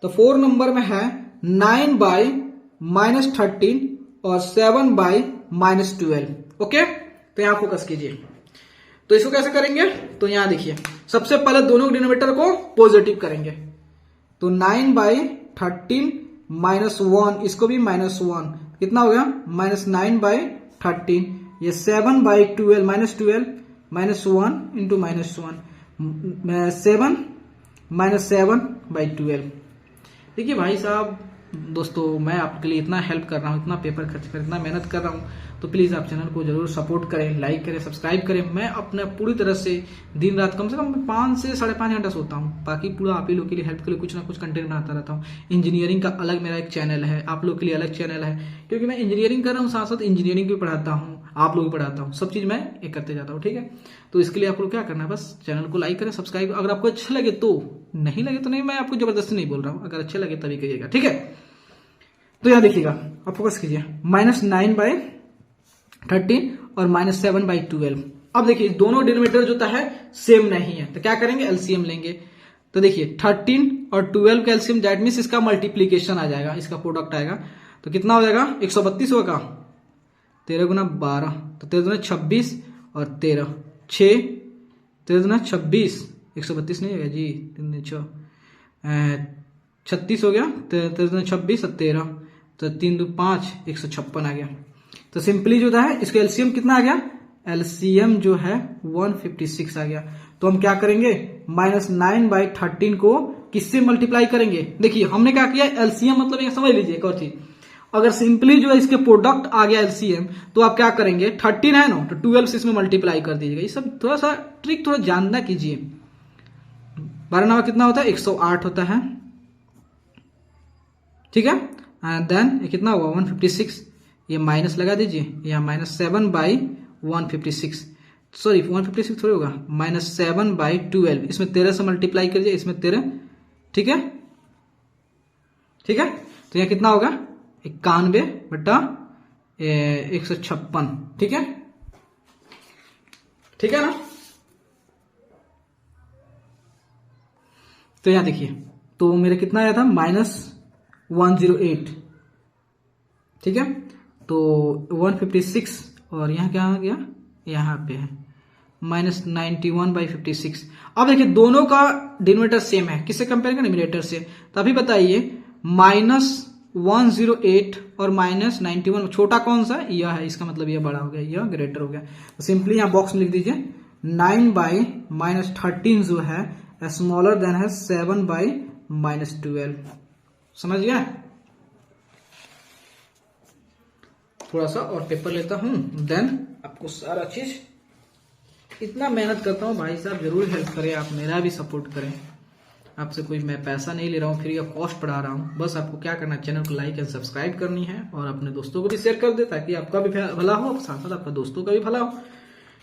तो 4 नंबर में है 9/-13 और 7/-12, ओके। तो यहां फोकस कीजिए, तो इसको कैसे करेंगे, तो यहां देखिए, सबसे पहले दोनों डिनोमिनेटर को पॉजिटिव करेंगे, तो 9/13 -1, इसको भी -1, कितना हो गया, -9/13, ये 7/12 -1 इंटू -1, 7 -7/12। देखिए भाई साहब, दोस्तों मैं आपके लिए इतना हेल्प कर रहा हूँ, इतना पेपर खर्च कर, इतना मेहनत कर रहा हूँ, तो प्लीज आप चैनल को जरूर सपोर्ट करें, लाइक करें, सब्सक्राइब करें। मैं अपने पूरी तरह से दिन रात कम से कम 5 से 5.5 घंटा सोता हूँ, बाकी पूरा आप ही लोग के लिए हेल्प के लिए कुछ ना कुछ कंटेंट बनाता रहता हूँ। इंजीनियरिंग का अलग मेरा एक चैनल है, आप लोग के लिए अलग चैनल है, क्योंकि मैं इंजीनियरिंग कर रहा हूँ, साथ साथ इंजीनियरिंग भी पढ़ाता हूँ, आप लोग भी पढ़ाता हूँ, सब चीज मैं एक करते जाता हूँ, ठीक है। तो इसके लिए आप लोग क्या करना है, बस चैनल को लाइक करें, सब्सक्राइब, अगर आपको अच्छा लगे तो, नहीं लगे तो नहीं, मैं आपको जबरदस्ती नहीं बोल रहा हूँ, अगर अच्छे लगे तभी करिएगा, ठीक है। तो यहां देखिएगा, आप फोकस कीजिए, -9/13 और -7/12। अब देखिए दोनों डिनोमिनेटर जो है सेम नहीं है, तो क्या करेंगे, एलसीएम लेंगे। तो देखिए 13 और 12 का एलसीएम, दैट मीन्स इसका मल्टीप्लीकेशन आ जाएगा, इसका प्रोडक्ट आएगा, तो कितना हो जाएगा, 132 होगा, 13 गुना 12, तो 13 गुना 26 और 13 6, 13 गुना 26, 132 नहीं होगा जी, 3 6 36 हो गया, 13 गुना 26 और 13, तो 3 2 5, 156 आ गया। तो सिंपली जो है इसका एलसीएम कितना आ गया, एलसीएम जो है 156 आ गया। तो हम क्या करेंगे, -9/13 को किससे मल्टीप्लाई करेंगे, देखिए हमने क्या किया, एलसीएम मतलब ये समझ लीजिए एक और चीज, अगर सिंपली जो है इसके प्रोडक्ट आ गया एलसीएम, तो आप क्या करेंगे, 13 है ना, तो 12 से इसमें मल्टीप्लाई कर दीजिएगा। ये सब थोड़ा सा ट्रिक थोड़ा जानना कीजिए। 12 9 कितना होता है, 108 होता है, ठीक है। देन ये कितना हुआ, 156, ये माइनस लगा दीजिए, यहाँ -7/156, सॉरी 156 थोड़ी होगा, -7/12, इसमें 13 से मल्टीप्लाई करिए, इसमें 13, ठीक है, ठीक है। तो यहाँ कितना होगा, 91/156, ठीक है, ठीक है ना। तो यहां देखिए, तो मेरा कितना आया था, -108, ठीक है। तो 156 और यहाँ क्या आ गया, यहाँ पे है -91/56। अब देखिए दोनों का डिनोमिनेटर सेम है, किससे कंपेयर करें, न्यूमरेटर से। तो अभी बताइए -108 और -91 छोटा कौन सा, यह है, इसका मतलब यह बड़ा हो गया, यह ग्रेटर हो गया। तो सिंपली यहाँ बॉक्स में लिख दीजिए 9/-13 जो है स्मॉलर देन है 7/-12, समझ गया। थोड़ा सा और पेपर लेता हूं, देन आपको सारा चीज, इतना मेहनत करता हूं भाई साहब, जरूर हेल्प करें आप, मेरा भी सपोर्ट करें। आपसे कोई मैं पैसा नहीं ले रहा हूँ, फ्री ऑफ कॉस्ट पढ़ा रहा हूँ। बस आपको क्या करना है, चैनल को लाइक एंड सब्सक्राइब करनी है और अपने दोस्तों को भी शेयर कर दे ताकि आपका भी भला हो, साथ साथ आपका दोस्तों का भी भला हो।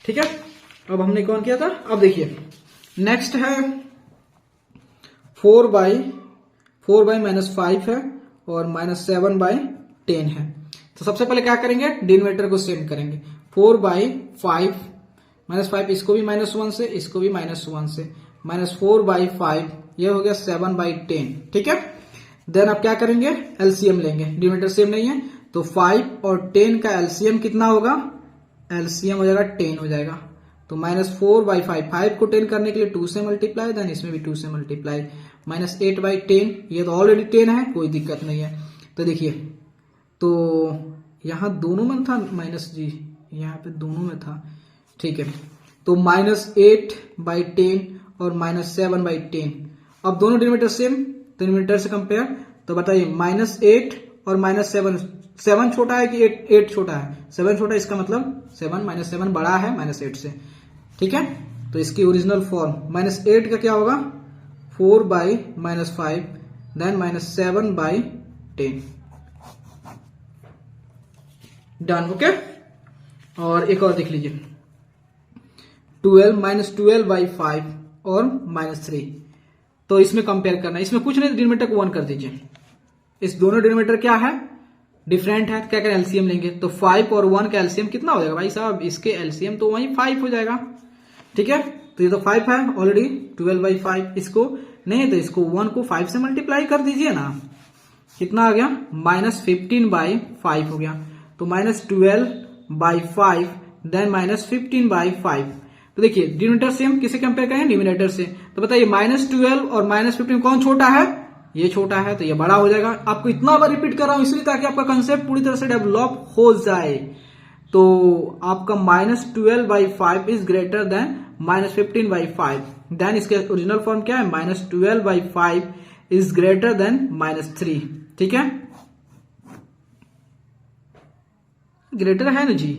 ठीक है, अब हमने कौन किया था, अब देखिए नेक्स्ट है 4/-5 है और -7/10 है। तो सबसे पहले क्या करेंगे, डिनोमिनेटर को सेम करेंगे। 4/5 -5, इसको भी -1 से, इसको भी -1 से, -4/5 ये हो गया 7/10। ठीक है, देन आप क्या करेंगे, एलसीएम लेंगे, डिनोमिनेटर सेम नहीं है तो 5 और 10 का एलसीएम कितना होगा, एलसीएम हो जाएगा 10 हो जाएगा। तो -4/5, 5 को 10 करने के लिए 2 से मल्टीप्लाई, देन इसमें भी 2 से मल्टीप्लाई, -8/10, ये तो ऑलरेडी 10 है, कोई दिक्कत नहीं है। तो देखिए, तो यहां दोनों में था माइनस जी, यहाँ पे दोनों में था। ठीक है, तो -8/10 और -7/10, अब दोनों डिनोमिनेटर सेम, तो डिनोमिनेटर से कंपेयर, तो बताइए -8 और -7, 7 छोटा है कि 8 छोटा है, 7 छोटा है, इसका मतलब 7 -7 बड़ा है -8 से। ठीक है, तो इसकी ओरिजिनल फॉर्म -8 का क्या होगा, 4/-5 देन -7/10, डन। ओके, और एक और देख लीजिए, 12/5 और -3, तो इसमें कंपेयर करना है, इसमें कुछ नहीं, डिनोमिनेटर को 1 कर दीजिए। इस दोनों डिनोमिनेटर क्या है, डिफरेंट है, क्या करें, एलसीएम लेंगे। तो 5 और 1 का एलसीएम कितना हो जाएगा भाई साहब, इसके एलसीएम तो वही 5 हो जाएगा। ठीक है, तो ये तो 5 है ऑलरेडी, 12/5, इसको नहीं तो इसको 1 को 5 से मल्टीप्लाई कर दीजिए ना, कितना आ गया, -15/5 हो गया। तो -12/5 देन -15/5। तो देखिए डिनोमिनेटर सेम, किसे कंपेयर करें, डिनोमिनेटर से। तो बताइए -12 और -15 कौन छोटा है, ये छोटा है, तो ये बड़ा हो जाएगा। आपको इतना बार रिपीट कर रहा हूं इसलिए ताकि आपका कंसेप्ट पूरी तरह से डेवलप हो जाए। तो आपका -12/5 इज ग्रेटर देन -15/5, देन इसके ओरिजिनल फॉर्म क्या है, -12/5 इज ग्रेटर देन -3। ठीक है, ग्रेटर है ना जी,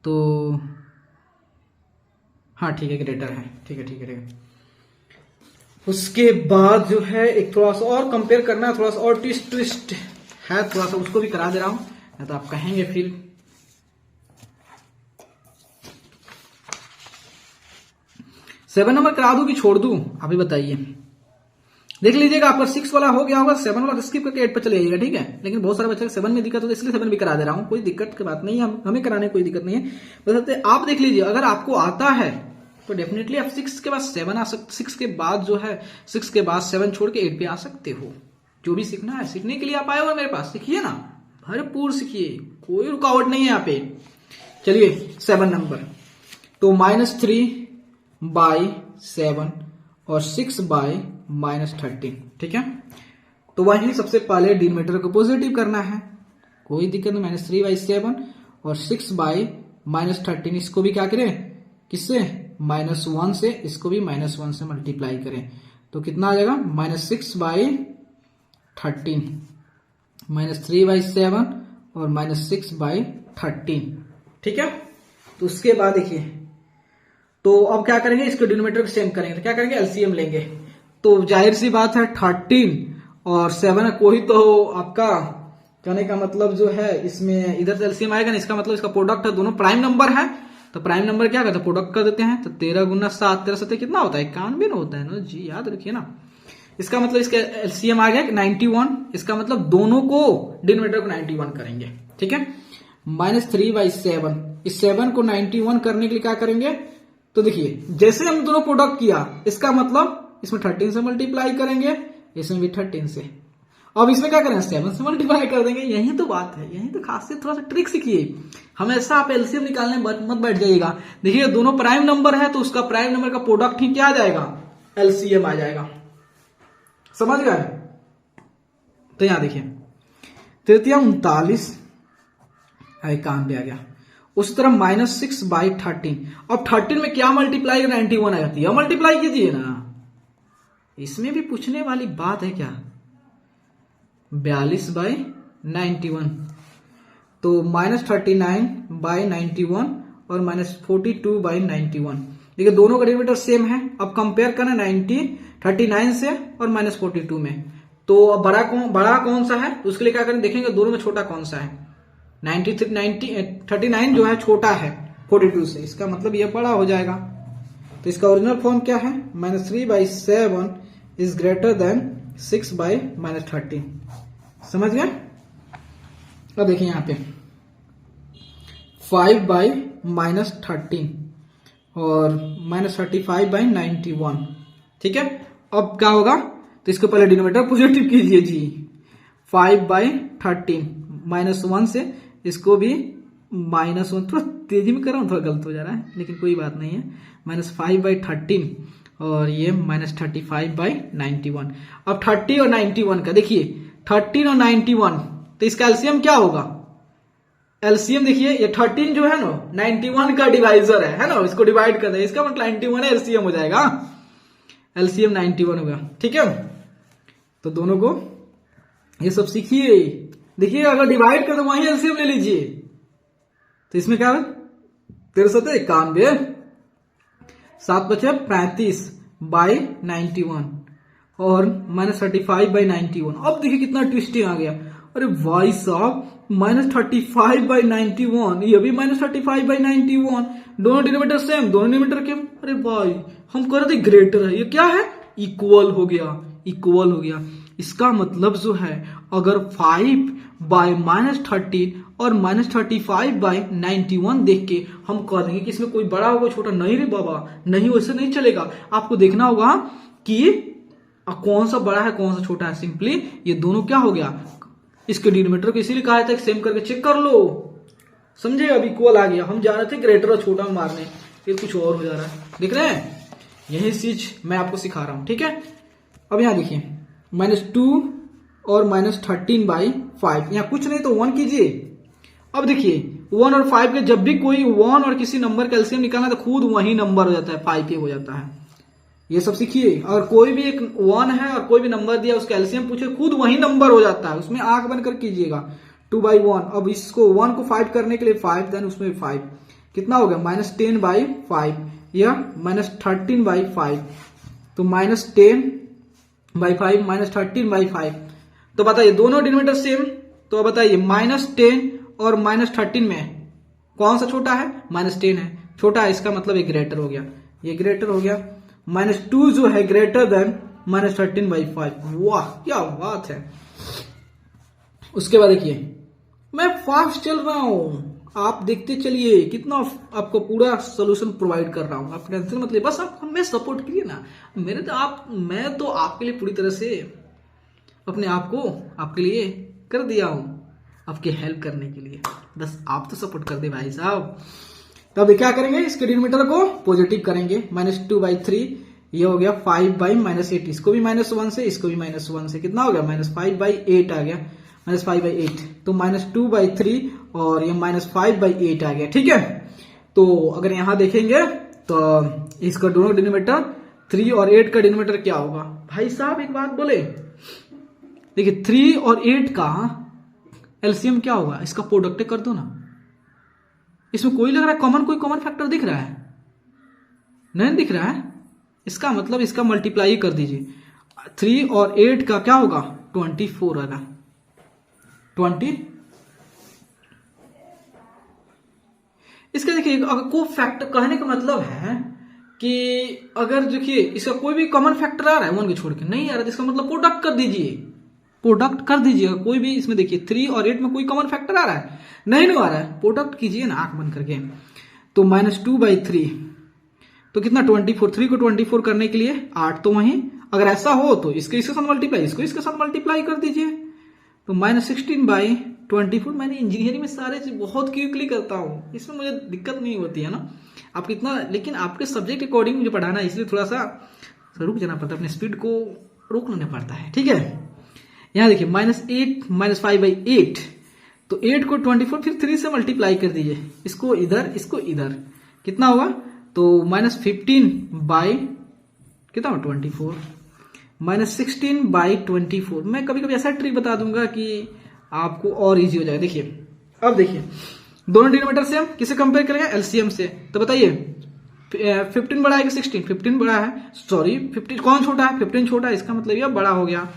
तो हाँ ठीक है, ग्रेटर है, ठीक है ठीक है ठीक है। उसके बाद जो है एक थोड़ा सा और कंपेयर करना है, थोड़ा सा और ट्विस्ट है थोड़ा सा, उसको भी करा दे रहा हूं, तो आप कहेंगे फिर 7 नंबर करा दूं कि छोड़ दूं, आप ही बताइए। देख लीजिएगा, आपका 6 वाला हो गया होगा, 7 वाला स्किप करके 8 पर चले जाइएगा। ठीक है, लेकिन बहुत सारे बच्चे 7 में दिक्कत होती है, इसलिए 7 भी करा दे रहा हूं, कोई दिक्कत की बात नहीं है, हमें कराने कोई दिक्कत नहीं है। बस आप देख लीजिए, अगर आपको आता है तो डेफिनेटली आप 6 के बाद 7 आ सकते, 6 के बाद जो है 6 के बाद 7 छोड़ के 8 पे आ सकते हो। जो भी सीखना है, सीखने के लिए आप आए हो मेरे पास, सीखिए ना, भरपूर सीखिए, कोई रुकावट नहीं है यहाँ पे। चलिए 7 नंबर, तो -3/7 और 6/-13। ठीक है, तो वही सबसे पहले डिनोमिनेटर को पॉजिटिव करना है, कोई दिक्कत नहीं, -3/7 और 6/-13, इसको भी क्या करें, किससे, -1 से, इसको भी -1 से मल्टीप्लाई करें, तो कितना आ जाएगा, -6/13, -3/7 और -6/13। ठीक है, तो उसके बाद देखिए, तो अब क्या करेंगे, इसको डिनोमिनेटर को सेम करेंगे, तो क्या करेंगे, एलसीएम लेंगे। तो जाहिर सी बात है 13 और 7 कोई तो आपका कहने का मतलब जो है, इसमें इधर से एलसीएम आएगा ना, इसका मतलब इसका प्रोडक्ट है, दोनों प्राइम नंबर है, तो प्राइम नंबर क्या करते हैं, प्रोडक्ट कर देते हैं। तो 13 × 7, 13 7 कितना होता है, 91 होता है ना जी, याद रखिए ना। इसका मतलब इसका एलसीएम आ गया 91, इसका मतलब दोनों को डिनोमिनेटर को 91 करेंगे। ठीक है, -3/7, इस 7 को 91 करने के लिए क्या करेंगे, तो देखिए जैसे हम दोनों प्रोडक्ट किया, इसका मतलब इसमें 13 से मल्टीप्लाई करेंगे, इसमें भी 13 से, अब इसमें क्या करें, 7 से मल्टीप्लाई कर देंगे। यही तो बात है, यही तो खासियत, थोड़ा सा ट्रिक सीखिए, हमेशा आप एलसीएम निकालने मत बैठ जाइएगा। देखिए दोनों प्राइम नंबर है, तो उसका प्राइम नंबर का प्रोडक्ट ही क्या आ जाएगा, एलसीएम आ जाएगा, समझ गए। तो यहां देखिए 39 91 आ गया, उस तरह -6/13, अब 13 में क्या मल्टीप्लाई 91 आ जाती है, मल्टीप्लाई कीजिए ना, इसमें भी पूछने वाली बात है क्या, 42/91, तो -39/91 और -42/91। देखिए दोनों का डिनोमिनेटर सेम है, अब कंपेयर करना, 39 से और -42 में। तो अब बड़ा कौन सा है, उसके लिए क्या करें, देखेंगे दोनों में छोटा कौन सा है। 39 जो है छोटा है 42 से, इसका मतलब ये बड़ा हो जाएगा। तो इसका ओरिजिनल फॉर्म क्या है, -3/7 इज ग्रेटर देन 6/-13। समझ गए। अब देखिए यहाँ पे 5/-13 और -35/91, ठीक है। अब क्या होगा, तो इसको पहले डिनोमिनेटर पॉजिटिव कीजिए जी। 5/13 -1 से इसको भी -1, थोड़ा तेजी में कर रहा हूँ, थोड़ा गलत हो जा रहा है लेकिन कोई बात नहीं है। -5/13 और ये -35/91। अब 30 और 91 का देखिए, 13 और 91, तो इसका एलसीएम क्या होगा। एलसीएम देखिए, ये 13 जो है ना 91 का डिवाइजर है ना, इसको डिवाइड कर दे, इसका मतलब 91 है, एलसीएम हो जाएगा। एलसीएम 91 होगा, ठीक है। तो दोनों को ये सब सीखिए। देखिए अगर डिवाइड कर दो वहीं एलसीएम ले लीजिए। तो इसमें क्या है, 1391, 7×5=35/91 और -35/91। अब देखिए कितना ट्विस्टिंग आ गया। अरे भाई साहब, -35/91, ये भी -35/91, दोनों डिनोमिनेटर सेम, दोनों डिनोमिनेटर के। अरे भाई हम कह रहे थे ग्रेटर है, ये क्या है, इक्वल हो गया, इक्वल हो गया। इसका मतलब जो है, अगर 5/-13 और -35/91 देख के हम कह देंगे कि इसमें कोई बड़ा होगा छोटा, नहीं रे बाबा, नहीं, वैसे नहीं चलेगा। आपको देखना होगा कि कौन सा बड़ा है कौन सा छोटा है। सिंपली ये दोनों क्या हो गया, इसके डिनोमिनेटर को इसीलिए कहा था सेम करके चेक कर लो, समझे। अब इक्वल आ गया, हम जा रहे थे ग्रेटर और छोटा मारने, फिर कुछ और हो जा रहा है, देख रहे हैं। यही चीज मैं आपको सिखा रहा हूं, ठीक है। अब यहां देखिए -2 और -13/5, यहां कुछ नहीं तो 1 कीजिए। अब देखिए 1 और 5 के जब भी कोई 1 और किसी नंबर का एलसीएम निकालना तो खुद वही नंबर हो जाता है, 5 ही हो जाता है। ये सब सीखिए। और कोई भी एक 1 है और कोई भी नंबर दिया, उसका एलसीएम पूछे, खुद वही नंबर हो जाता है, उसमें आंख बनकर कीजिएगा। 2/1, अब इसको 1 को 5 करने के लिए 5, देन उसमें 5, कितना हो गया, -10/5 या -13/5। तो -10/5 -13/5। तो बताइए दोनों डिनोमिनेटर सेम, तो बताइए -10 और -13 में कौन सा छोटा है, -10 है, छोटा है, इसका मतलब ये ग्रेटर हो गया, ये ग्रेटर हो गया। -2 जो है ग्रेटर देन -13/5। वाह क्या बात है। उसके बाद देखिए मैं फास्ट चल रहा हूं, आप देखते चलिए कितना आपको पूरा सोल्यूशन प्रोवाइड कर रहा हूं। आप टेंशन मत लिए, बस आप हमें सपोर्ट कीजिए ना। मैं तो आपके लिए पूरी तरह से अपने आप को आपके लिए कर दिया हूं, आपकी हेल्प करने के लिए, बस आप तो सपोर्ट कर दे भाई साहब। तब क्या करेंगे, इसके डिनोमिनेटर को पॉजिटिव करेंगे। -2/3 ये हो गया 5/-8, इसको भी -1 से, इसको भी -1 से, कितना हो गया, -5/8 आ गया, -5/8। तो -2/3 और ये -5/8 आ गया, ठीक है। तो अगर यहां देखेंगे तो इसका दोनों डिनोमिनेटर 3 और 8 का डिनोमिनेटर क्या होगा। भाई साहब एक बात बोले, देखिए 3 और 8 का एलसीएम क्या होगा, इसका प्रोडक्ट कर दो ना। इसमें कोई लग रहा है कॉमन, कोई कॉमन फैक्टर दिख रहा है, नहीं दिख रहा है, इसका मतलब इसका मल्टीप्लाई कर दीजिए। 3 और 8 का क्या होगा, 24 होगा, 20। इसका देखिए अगर को फैक्टर कहने का मतलब है कि अगर देखिए इसका कोई भी कॉमन फैक्टर आ रहा है 1 के छोड़ के, नहीं आ रहा है, इसका मतलब प्रोडक्ट कर दीजिए, प्रोडक्ट कर दीजिएगा। कोई भी इसमें देखिए 3 और 8 में कोई कॉमन फैक्टर आ रहा है, नहीं आ रहा है, प्रोडक्ट कीजिए ना आंख बंद करके। तो -2/3 तो कितना, 24, 3 को 24 करने के लिए 8, तो वहीं अगर ऐसा हो तो इसके साथ मल्टीप्लाई, इसको इसके साथ मल्टीप्लाई कर दीजिए। तो -16/24। मैंने इंजीनियरिंग में सारे चीज बहुत क्विकली करता हूँ, इसमें मुझे दिक्कत नहीं होती है ना। आप कितना, लेकिन आपके सब्जेक्ट अकॉर्डिंग मुझे पढ़ाना है, इसलिए थोड़ा सा रुक जाना पड़ता है, अपने स्पीड को रोक लेना पड़ता है, ठीक है। यहां देखिए -5/8, तो 8 को 24 फिर 3 से मल्टीप्लाई कर दीजिए, इसको इधर इसको इधर, कितना होगा, तो -15 कितना 24, -16/24। मैं कभी कभी ऐसा ट्रिक बता दूंगा कि आपको और इजी हो जाएगा। देखिए अब देखिए दोनों डिनोमिनेटर से हम किसे कंपेयर करेंगे, एलसीएम से। तो बताइए 15 बड़ा है कि 16? 15 बड़ा है, सॉरी 15 कौन छोटा है? 15 छोटा है, इसका मतलब ये बड़ा हो गया।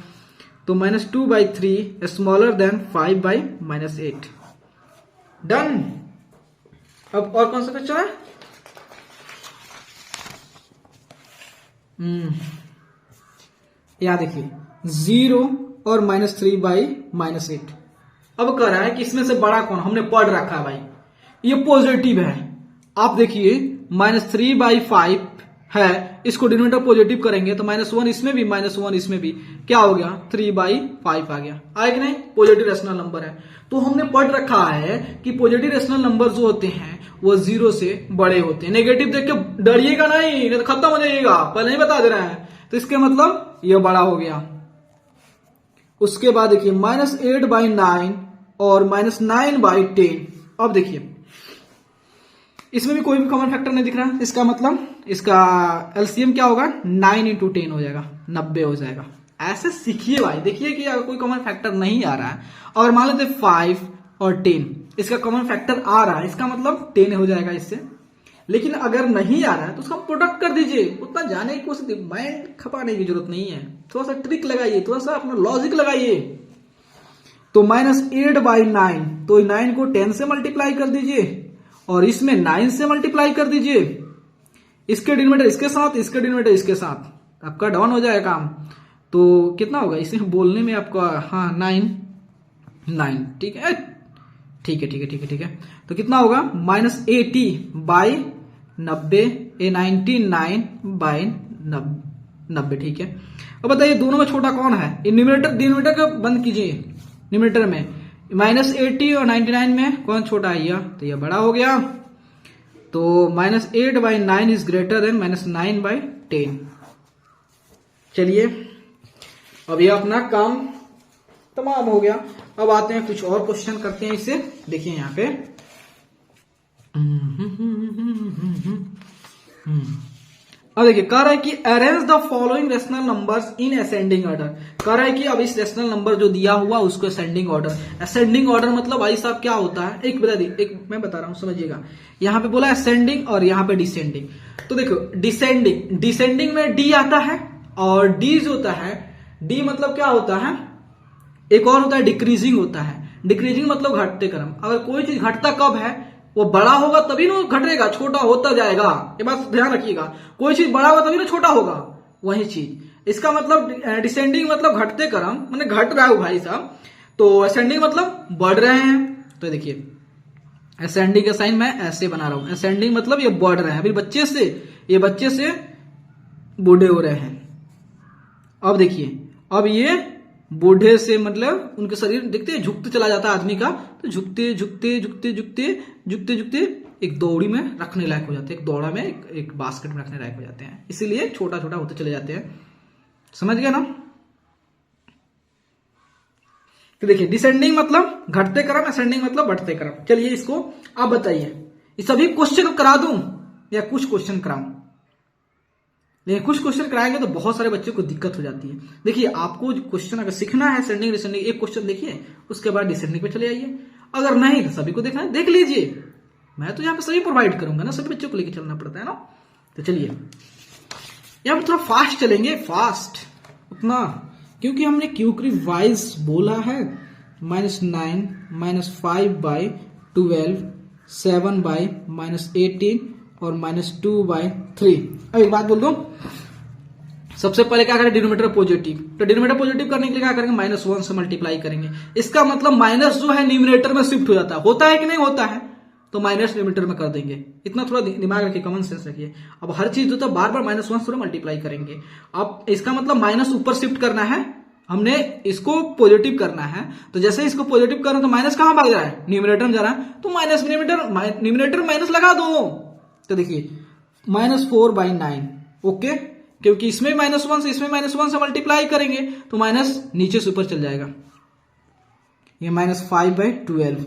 तो -2/3 स्मॉलर देन 5/-8। डन। अब और कौन सा क्वेश्चन है? यहां देखिए 0 और -3/-8। अब कह रहा है कि इसमें से बड़ा कौन? हमने पढ़ रखा है भाई, ये पॉजिटिव है। आप देखिए -3/5 है, इसको डिनोमिनेटर पॉजिटिव करेंगे तो -1 इसमें भी, -1 इसमें भी, क्या हो गया? 3/5 आ गया। आए कि नहीं? पॉजिटिव रेशनल नंबर है। तो हमने पढ़ रखा है कि पॉजिटिव रेशनल नंबर जो होते हैं वो 0 से बड़े होते हैं। नेगेटिव देख के डरिएगा नहीं तो खत्म हो जाइएगा, पहले ही बता दे रहे हैं। तो इसके मतलब ये बड़ा हो गया। उसके बाद देखिए -8/9 और -9/10। अब देखिए इसमें भी कोई भी कॉमन फैक्टर नहीं दिख रहा। इसका मतलब इसका एलसीएम क्या होगा? 9 × 10 हो जाएगा, 90 हो जाएगा। ऐसे सीखिए भाई। देखिए कि अगर कोई कॉमन फैक्टर नहीं आ रहा है, अगर मान लेते 5 और 10 इसका कॉमन फैक्टर आ रहा है, इसका मतलब 10 हो जाएगा इससे। लेकिन अगर नहीं आ रहा है तो उसका प्रोडक्ट कर दीजिए। उतना जाने की कोशिश, माइंड खपाने की जरूरत नहीं है। थोड़ा सा ट्रिक लगाइए, थोड़ा सा अपना लॉजिक लगाइए। तो -8/9, तो 9 को 10 से मल्टीप्लाई कर दीजिए और इसमें 9 से मल्टीप्लाई कर दीजिए। इसके डिनोमिनेटर इसके साथ, इसके डिनोमिनेटर इसके साथ, आपका डाउन हो जाएगा काम। तो कितना होगा इसे बोलने में आपका? हाँ 9। ठीक है, ठीक है, ठीक है, ठीक है, ठीक है। तो कितना होगा? -80/90, 99/90। ठीक है। अब बताइए दोनों में छोटा कौन है? डिनोमिनेटर का बंद कीजिए। डिनोमिनेटर में -80 और 99 में कौन छोटा है? यह, तो यह बड़ा हो गया। तो -8/9 इज ग्रेटर देन -9/10। चलिए अब यह अपना काम तमाम हो गया। अब आते हैं कुछ और क्वेश्चन करते हैं इसे। देखिए यहाँ पे अब देखिए कह रहा है कि arrange the following rational numbers in ascending order. कह रहा है कि अब इस रेशनल नंबर जो दिया हुआ उसको असेंडिंग ऑर्डर। असेंडिंग ऑर्डर मतलब भाई साहब क्या होता है? एक मैं बता रहा हूं, समझिएगा। यहाँ पे बोला असेंडिंग और यहाँ पे डिसेंडिंग। तो देखो डिसेंडिंग में डी आता है और डी जो होता है, डी मतलब क्या होता है? एक और होता है डिक्रीजिंग होता है। डिक्रीजिंग मतलब घटते क्रम। अगर कोई चीज घटता कब है? वो बड़ा होगा तभी ना घटेगा, छोटा होता जाएगा। ये बात ध्यान रखिएगा। कोई चीज बड़ा होगा तभी ना छोटा होगा, वही चीज। इसका मतलब डिसेंडिंग मतलब घटते क्रम, मैंने घट रहा है भाई साहब। तो असेंडिंग मतलब बढ़ रहे हैं। तो देखिए असेंडिंग का साइन मैं ऐसे बना रहा हूं। असेंडिंग मतलब ये बढ़ रहे हैं, अभी बच्चे से बूढ़े हो रहे हैं। अब देखिए अब ये बूढ़े से मतलब उनके शरीर देखते हैं झुकते चला जाता है आदमी का। तो झुकते झुकते झुकते झुकते झुकते झुकते एक दौड़ी में रखने लायक हो जाते हैं, एक दौड़ा में एक बास्केट में रखने लायक हो जाते हैं। इसीलिए छोटा छोटा होते चले जाते हैं। समझ गया ना? तो देखिए डिसेंडिंग मतलब घटते क्रम, असेंडिंग मतलब बढ़ते क्रम। चलिए इसको आप बताइए, ये सभी क्वेश्चन करा दूं या कुछ क्वेश्चन कराऊं? लेकिन कुछ क्वेश्चन कराएंगे तो बहुत सारे बच्चों को दिक्कत हो जाती है। देखिए आपको क्वेश्चन अगर सीखना है असेंडिंग डिसेंडिंग, एक क्वेश्चन देखिए, उसके बाद डिसेंडिंग पे चले आइए। अगर नहीं तो सभी को देखना है, देख लीजिए। मैं तो यहाँ पे सभी प्रोवाइड करूंगा ना, सभी बच्चों को लेकर चलना पड़ता है ना। तो चलिए यहाँ पे थोड़ा फास्ट चलेंगे, फास्ट उतना, क्योंकि हमने क्यूक्री वाइज बोला है। -9 -5/12 7/-18 और -2/3। अब एक बात बोल दूं, सबसे पहले क्या करें? Denominator positive. तो डिनोमिनेटर पॉजिटिव करने के लिए क्या करेंगे? -1 से मल्टीप्लाई करेंगे। इसका मतलब माइनस जो है न्यूमिनेटर में शिफ्ट हो जाता है। होता है कि नहीं होता है? तो माइनस न्यूमिनेटर में कर देंगे। इतना थोड़ा दिमाग रखिए, कॉमन सेंस रखिए। अब हर चीज जो है बार बार -1 से मल्टीप्लाई करेंगे। अब इसका मतलब माइनस ऊपर शिफ्ट करना है, हमने इसको पॉजिटिव करना है। तो जैसे इसको पॉजिटिव करना तो माइनस कहां भाग जा रहा है? न्यूमिनेटर में जा रहा है। तो माइनस न्यूमिनेटर माइनस लगा दो। तो देखिए -4/9। ओके, क्योंकि इसमें -1 से इसमें -1 से मल्टीप्लाई करेंगे तो माइनस नीचे से ऊपर चल जाएगा। ये -5/12,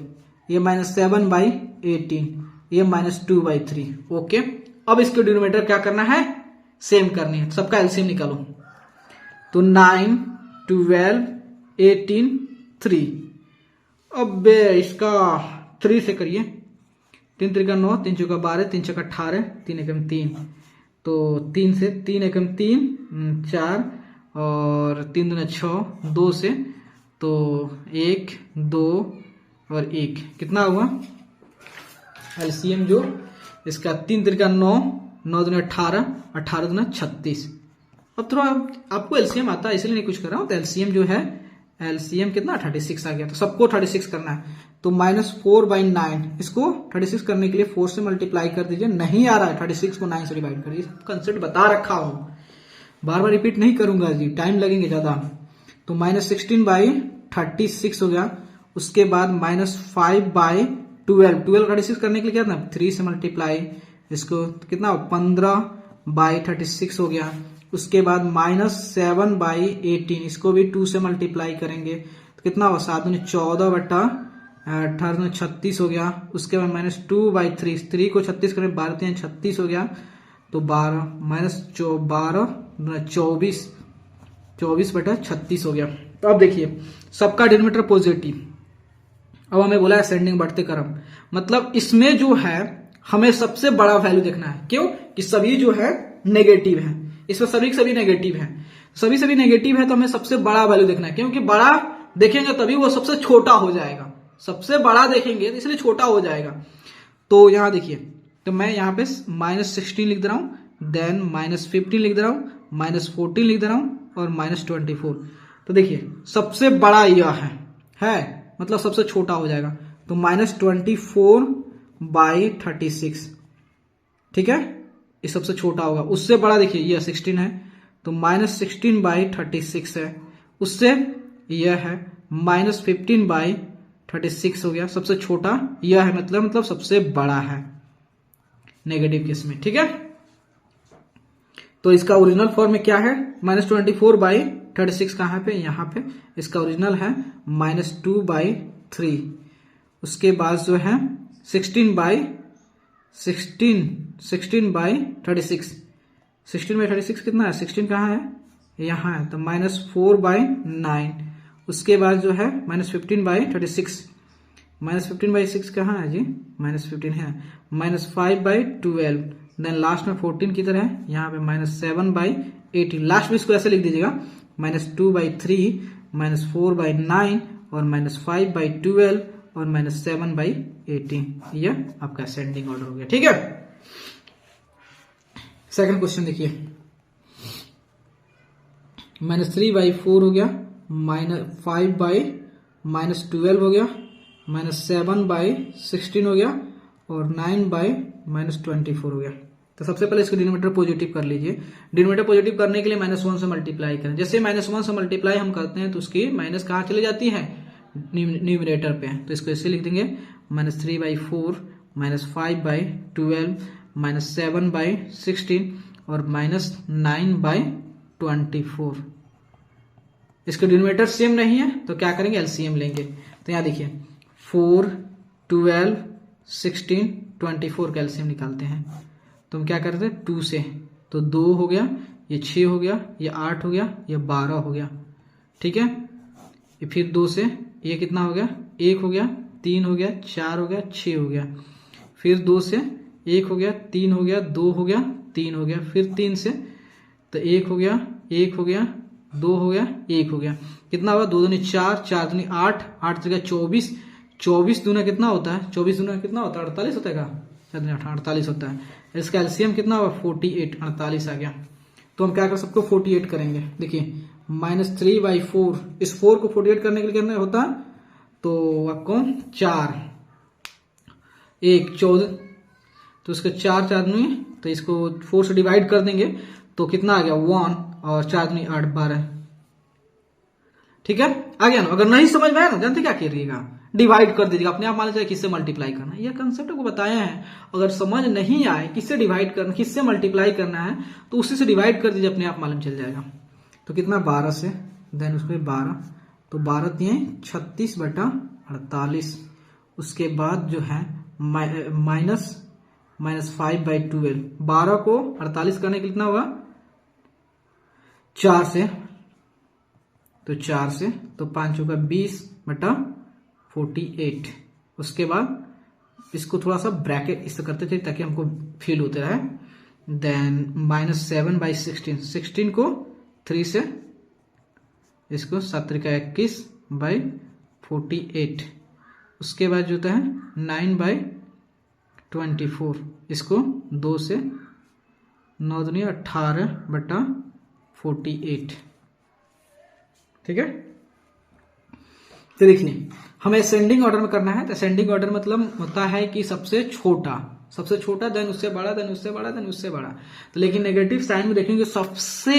ये -7/18, ये -2/3। ओके, अब इसके डिनोमिनेटर क्या करना है? सेम करनी है। सबका एलसीएम निकालो। तो 9, 12, 18, 3। अब इसका 3 से करिए 3 त्रिका 9, 3 चौका 12, 3 चौका 18, 3 एकम 3, तो 3 से 3 एकम 3, 4 और 3 दूना 6, 2 से तो 1, 2 और 1, कितना हुआ एलसीएम जो इसका 3 त्रिका 9, 9 दूना 18, 18 दूना 36। अब थोड़ा आपको एलसीएम आता है इसलिए नहीं कुछ कर रहा हूं, तो एलसीएम जो है एलसीएम कितना 36 आ गया, तो सबको 36 करना है, तो -4/9 इसको 36 करने के लिए 4 से मल्टीप्लाई कर दीजिए। नहीं आ रहा है 36 को 9 से डिवाइड करिए, कंसेप्ट बता रखा हूं, बार बार रिपीट नहीं करूंगा जी, टाइम लगेंगे ज्यादा। तो -16/36 हो गया, उसके बाद -5/12, 12 36 करने के लिए क्या था 3 से मल्टीप्लाई, इसको कितना 15/36 हो गया, उसके बाद -7/18 इसको भी 2 से मल्टीप्लाई करेंगे तो कितना हुआ 7 दूनी 14 बटा 18 36 हो गया, उसके बाद -2/3, 3 को 36 करें 12 3 36 हो गया, तो 12 24 बटा 36 हो गया। तो अब देखिए सबका डिनोमिनेटर पॉजिटिव, अब हमें बोला असेंडिंग बढ़ते क्रम, मतलब इसमें जो है हमें सबसे बड़ा वैल्यू देखना है, क्यों कि सभी जो है नेगेटिव है, इसमें सभी नेगेटिव है, सभी नेगेटिव है, तो हमें सबसे बड़ा वैल्यू देखना है, क्योंकि बड़ा देखेंगे तभी वो सबसे छोटा हो जाएगा, सबसे बड़ा देखेंगे तो इसलिए छोटा हो जाएगा। तो यहां देखिए, तो मैं यहां पे -16 लिख दे रहा हूं, देन -15 लिख दे रहा हूं, -14 लिख दे रहा हूं और -24। तो देखिए सबसे बड़ा यह है मतलब सबसे छोटा हो जाएगा, तो -24/36, ठीक है, ये सबसे छोटा होगा। उससे बड़ा देखिए यह 16 है, तो -16/36 है, उससे यह है -15/36 हो गया, सबसे छोटा यह है, मतलब सबसे बड़ा है नेगेटिव केस में, ठीक है। तो इसका ओरिजिनल फॉर्म में क्या है -24/36 कहां पे, यहां पे, इसका ओरिजिनल है -2/3, उसके बाद जो है 16/36, 16/36 कितना है, 16 कहाँ है, यहां है, तो -4/9, उसके बाद जो है -15/36, -15/6 कहाँ है जी, -15 है, -5/12, देन लास्ट में 14 किधर है, यहाँ पे -7/18, लास्ट में इसको ऐसे लिख दीजिएगा -2/3, -4/9 और -5/12 और -7/18, यह आपका असेंडिंग ऑर्डर हो गया, ठीक है। सेकंड क्वेश्चन देखिए, -3/4 हो गया, -5/-12 हो गया, -7/16 हो गया और 9/-24 हो गया। तो सबसे पहले इसको डिनोमिनेटर पॉजिटिव कर लीजिए। डिनोमिनेटर पॉजिटिव करने के लिए -1 से मल्टीप्लाई करें, जैसे -1 से मल्टीप्लाई हम करते हैं तो उसकी माइनस कहाँ चली जाती है, न्यूमरेटर पे, तो इसको ऐसे लिख देंगे -3/4, -5/12, -7/16 और -9/24। इसके डिनोमिनेटर सेम नहीं है तो क्या करेंगे, एलसीएम लेंगे। तो यहां देखिए 4, 12, 16, 24 का एलसीएम निकालते हैं, तो हम क्या करते हैं 2 से, तो 2 हो गया, ये 6 हो गया, ये 8 हो गया, ये 12 हो गया, ठीक है। ये फिर 2 से ये कितना हो गया, 1 हो गया, 3 हो गया, 4 हो गया, 6 हो गया, फिर 2 से 1 हो गया, 3 हो गया, 2 हो गया, 3 हो गया, फिर 3 से तो 1 हो गया, 1 हो गया, 2 हो गया, 1 हो गया, कितना हुआ 2 दूनी 4, 4 दूनी 8, 8 जगह 24, 24 दूना कितना होता है, 24 दूना कितना होता है 48 होता है का, 48 होता है। इसका एलसीएम कितना हुआ 48, 48 आ गया। तो हम क्या कर सबको 48 करेंगे, देखिए -3/4, इस 4 को 48 करने के लिए कितना होता है, तो आपको 4, 1 14, तो इसका 4 4 दूनी, तो इसको 4 से डिवाइड कर देंगे तो कितना आ गया 1 और 4 दूनी 8, 12, ठीक है, आ गया ना। अगर नहीं समझ में आया ना, जानते क्या करिएगा, डिवाइड कर दीजिएगा, अपने आप मान लीजिए किससे मल्टीप्लाई करना है, यह कंसेप्ट आपको बताया है। अगर समझ नहीं आए किससे डिवाइड करना, किससे मल्टीप्लाई करना है, तो उसी से डिवाइड कर दीजिए, अपने आप मालूम चल जाएगा। तो कितना 12 से, देन उसमें 12, तो 12 दिए 36/48, उसके बाद जो है -5/12, 12 को 48 करने के लिए कितना होगा 4 से, तो 4 से, तो 5 होगा 20/48, उसके बाद इसको थोड़ा सा ब्रैकेट इस करते थे ताकि हमको फील होते रहे। देन -7/16, 16 को 3 से, इसको 7×21/48। उसके बाद जो होता है 9/24, इसको 2 से 9×18/48। ठीक है, तो देखिए हमें असेंडिंग ऑर्डर में करना है। तो असेंडिंग ऑर्डर मतलब होता है कि सबसे छोटा देन उससे बड़ा, देन उससे बड़ा, देन उससे बड़ा। तो लेकिन नेगेटिव साइन में देखेंगे सबसे,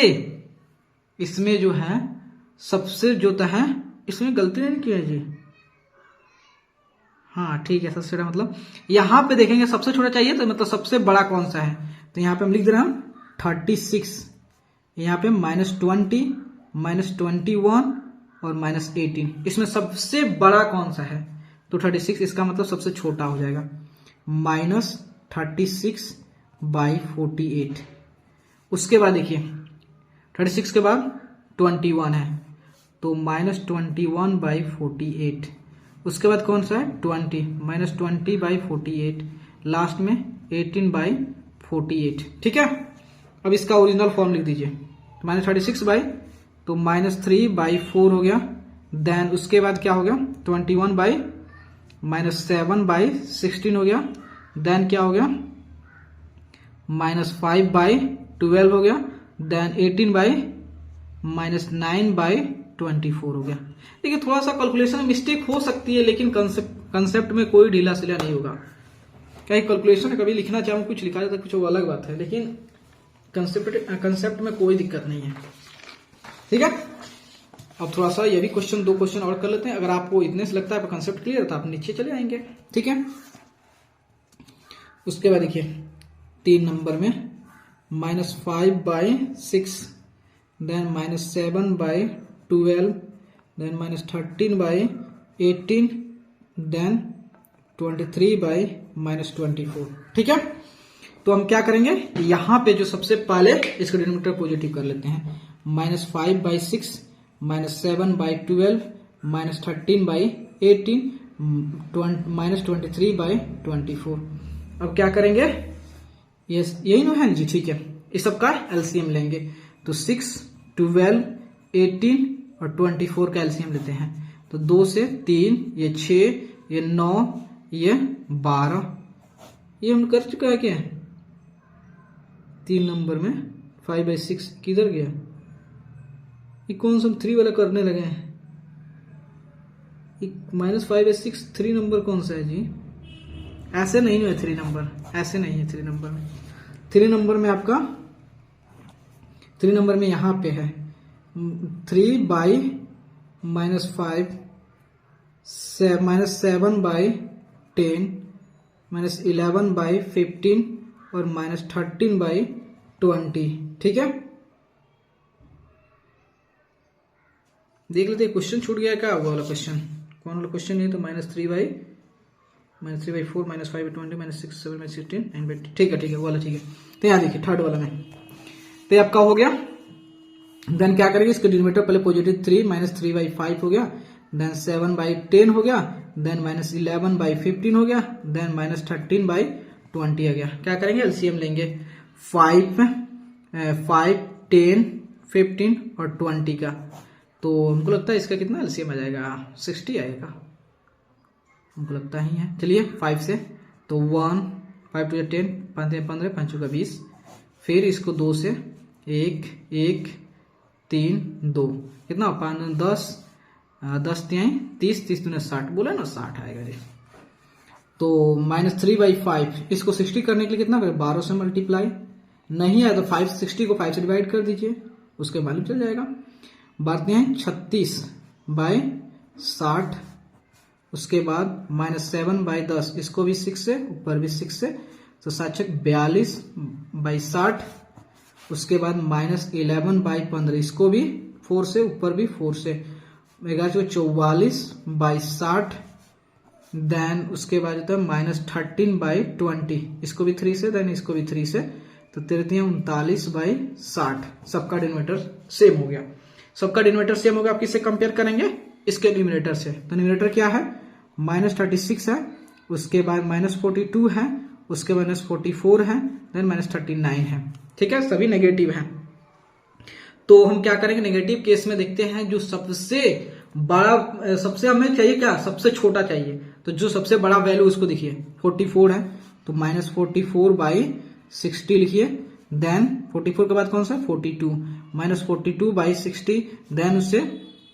इसमें जो है सबसे जो है, इसमें गलती नहीं की है जी। हाँ ठीक है, सबसे छोटा मतलब यहां पे देखेंगे सबसे छोटा चाहिए तो मतलब सबसे बड़ा कौन सा है। तो यहां पे हम लिख दे रहे हैं 36, यहाँ पे -20, -21 और -18, इसमें सबसे बड़ा कौन सा है। तो 36, इसका मतलब सबसे छोटा हो जाएगा, -36/48। उसके बाद देखिए 36 के बाद 21 है, तो -21/48। उसके बाद कौन सा है 20, -20/48। लास्ट में 18/48। ठीक है, अब इसका ओरिजिनल फॉर्म लिख दीजिए। -36 तो -3/4 हो गया। देन उसके बाद क्या हो गया 21/-7/16 हो गया। देन क्या हो गया -5/12 हो गया। देन 18/-9/24 हो गया। देखिए थोड़ा सा कैलकुलेशन में मिस्टेक हो सकती है, लेकिन कंसेप्ट में कोई ढीला सिला नहीं होगा। क्या कैलकुलेशन कभी लिखना चाहूँ कुछ लिखा जाता कुछ अलग बात है, लेकिन कंसेप्ट में कोई दिक्कत नहीं है। ठीक है, अब थोड़ा सा ये भी क्वेश्चन 2 क्वेश्चन और कर लेते हैं। अगर आपको इतने से लगता है आपका कंसेप्ट क्लियर तो आप नीचे चले आएंगे। ठीक है, उसके बाद देखिए 3 नंबर में -5/6, देन -7/12, देन -13/18, देन 23/-24। ठीक है, तो हम क्या करेंगे यहां पे जो सबसे पहले इसका डिनोमिनेटर पॉजिटिव कर लेते हैं। -5/6, -7/12, -13/18, -23/24। अब क्या करेंगे, यही ना है जी। ठीक है, इस सबका एलसीएम लेंगे। तो 6, 12, 18 और 24 का एलसीएम लेते हैं। तो 2 से 3, ये 6, ये 9, ये 12। ये हम कर चुका है क्या 3 नंबर में। 5/6 किधर गया, ये कौन सा 3 वाला करने लगे हैं। -5/6 3 नंबर कौन सा है जी, ऐसे नहीं है 3 नंबर, ऐसे नहीं है 3 नंबर में। 3 नंबर में आपका 3 नंबर में यहां पे है 3/-5, -7/10, -11/15 और -13/20। ठीक है, देख लेते हैं क्वेश्चन छूट गया क्या वो वाला क्वेश्चन, कौन वाला क्वेश्चन है। तो -3/4, -5/20, -6, 7/16, 9/10। ठीक है वो वाला। ठीक है, तो यहाँ देखिए थर्ड वाला में तो ये आपका हो गया। देन क्या करेंगे, इसके डिनोमिनेटर पहले पॉजिटिव 3, -3/5 हो गया। देन 7/10 हो गया। देन -11/15 हो गया। देन -13/20 आ गया। क्या करेंगे एलसीएम लेंगे 5, 10, 15 और 20 का। तो हमको लगता है इसका कितना एलसीएम आ जाएगा 60 आएगा, हमको लगता ही है। चलिए 5 से तो 1, 5 2 10, 5 15, 5 का 20। फिर इसको 2 से 1, 1, 3, 2 कितना 5 10, 10 3 30, 30 दूने 60, बोला ना 60 आएगा जी। तो -3/5 इसको 60 करने के लिए कितना करें 12 से मल्टीप्लाई, नहीं आया तो 60 को 5 से डिवाइड कर दीजिए, उसके मालूम चल जाएगा। बात हैं 36/60। उसके बाद -7/10, इसको भी 6 से, ऊपर भी 6 से, तो 42/60। उसके बाद -11/15, इसको भी 4 से, ऊपर भी 4 से, 44/60। देन उसके बाद होता है -13/20, इसको भी 3 से, देन इसको भी 3 से, तो 39/60। सबका डिनोमिनेटर सेम हो गया। सबका डिनोमिनेटर सेम होगा। आप किससे कंपेयर करेंगे, इसके न्यूमरेटर से। तो न्यूमरेटर क्या है -36 है, उसके बाद -42 है, उसके बाद -44 है, देन -39 है। ठीक है, सभी नेगेटिव हैं। तो हम क्या करेंगे, नेगेटिव केस में देखते हैं जो सबसे बड़ा, सबसे हमें चाहिए क्या, सबसे छोटा चाहिए। तो जो सबसे बड़ा वैल्यू उसको देखिए 44 है, तो -44/60 लिखिए। देन 44 के बाद कौन सा, 42, -42/60, देन उससे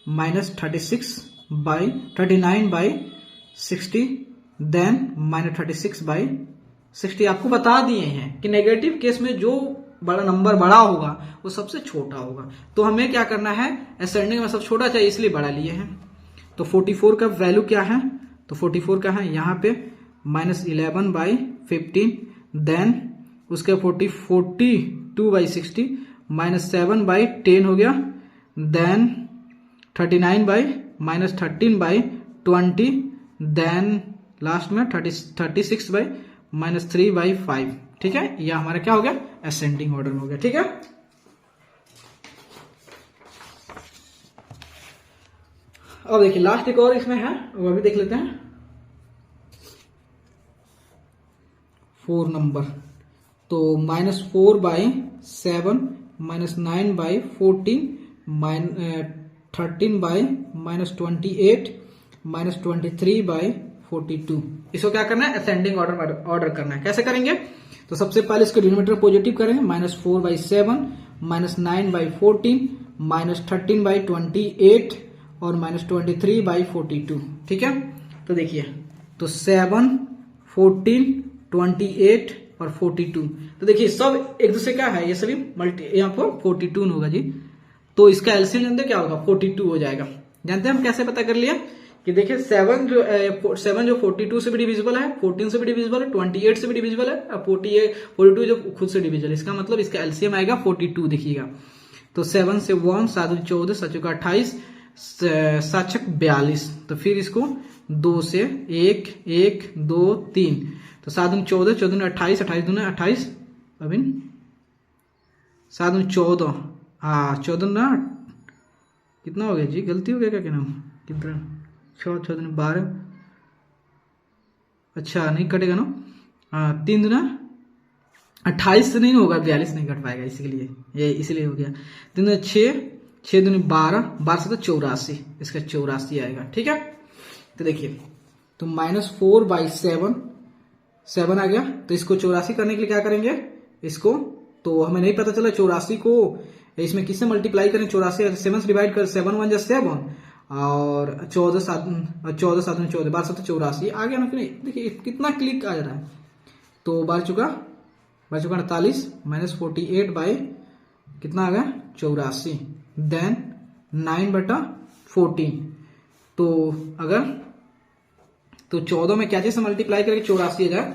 -39/60, देन -36/60। आपको बता दिए हैं कि नेगेटिव केस में जो बड़ा नंबर बड़ा होगा वो सबसे छोटा होगा। तो हमें क्या करना है, असेंडिंग में सबसे छोटा चाहिए, इसलिए बड़ा लिए हैं। तो 44 का वैल्यू क्या है, तो 44 का है यहाँ पे -11/15, देन उसके 42/60 -7/10 हो गया, देन 13/-13/20, देन लास्ट में 36/-3/5। ठीक है, यह हमारा क्या हो गया, असेंडिंग ऑर्डर में हो गया। ठीक है, अब देखिए लास्ट एक और इसमें है, वो भी देख लेते हैं। 4 नंबर, तो -4/7, -9/14, 13/-28, -23/42। इसको क्या करना है, असेंडिंग ऑर्डर करना है। कैसे करेंगे, तो सबसे पहले इसको डिनोमिनेटर पॉजिटिव करेंगे, -4/7, -9/14, -13/28 और -23/42। ठीक है, तो देखिए, तो 7, 14, 28 और 42, तो देखिए सब एक दूसरे का है, ये सभी मल्टी, यहाँ पर 42 होगा जी। तो इसका एलसीएम जानते क्या होगा, 42 हो जाएगा। जानते हैं हम कैसे पता कर लिया, कि देखिए 7 जो 42 से भी डिविजिबल है, 14 से भी डिविजिबल है, 28 से भी डिविजिबल है, 42 जो खुद से डिविजिबल है, इसका मतलब इसका एलसीएम आएगा 42। देखिएगा, तो 7 से 1, 7 14, 7 28, 7 42, तो फिर इसको 2 से 1, 1, 2, 3, तो 7 14, 14 28, 28 दूना 28, अभी 7 14, हाँ 14 ना, कितना हो गया जी, गलती हो गया क्या नाम, कितना 6 14 12, अच्छा नहीं कटेगा ना, 3 दूना 28 से नहीं होगा, 42 नहीं कट पाएगा, इसलिए ये इसलिए हो गया। 3 दूना 6, 6 दूनी 12, 12 से तो 84, इसका 84 आएगा। ठीक है, तो देखिए, तो -4/7, 7 आ गया, तो इसको 84 करने के लिए क्या करेंगे, इसको तो हमें नहीं पता चला 84 को इसमें किससे मल्टीप्लाई करें, 84 7 से डिवाइड कर, 7 1 7 और 14 7 14 7 14, 12 7 84 आ गया ना, कि नहीं। देखिए कितना क्लिक आ जा रहा है, तो बार चुका 48, -48 बाई कितना आ गया 84, देन 9/14। तो अगर तो 14 में क्या चीज से मल्टीप्लाई करके 84 आ जाए,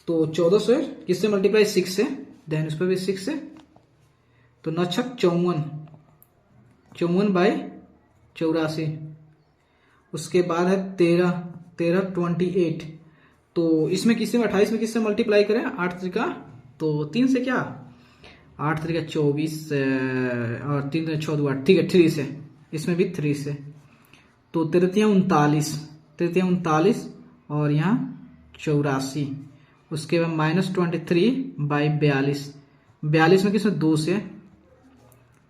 तो 14 से किससे मल्टीप्लाई, 6 से, देन उस पर भी 6 से, तो 9 6 54, 54/84। उसके बाद है 13 28, तो इसमें किससे 28 में किससे मल्टीप्लाई करें, 8 त्रिका, तो 3 से क्या, 8 त्रिका 24 और 3 त्रिका 14, ठीक है 3 से, इसमें भी 3 से, तो 33 39 और यहाँ 84। उसके बाद -23/42, 42 में किसमें 2 से,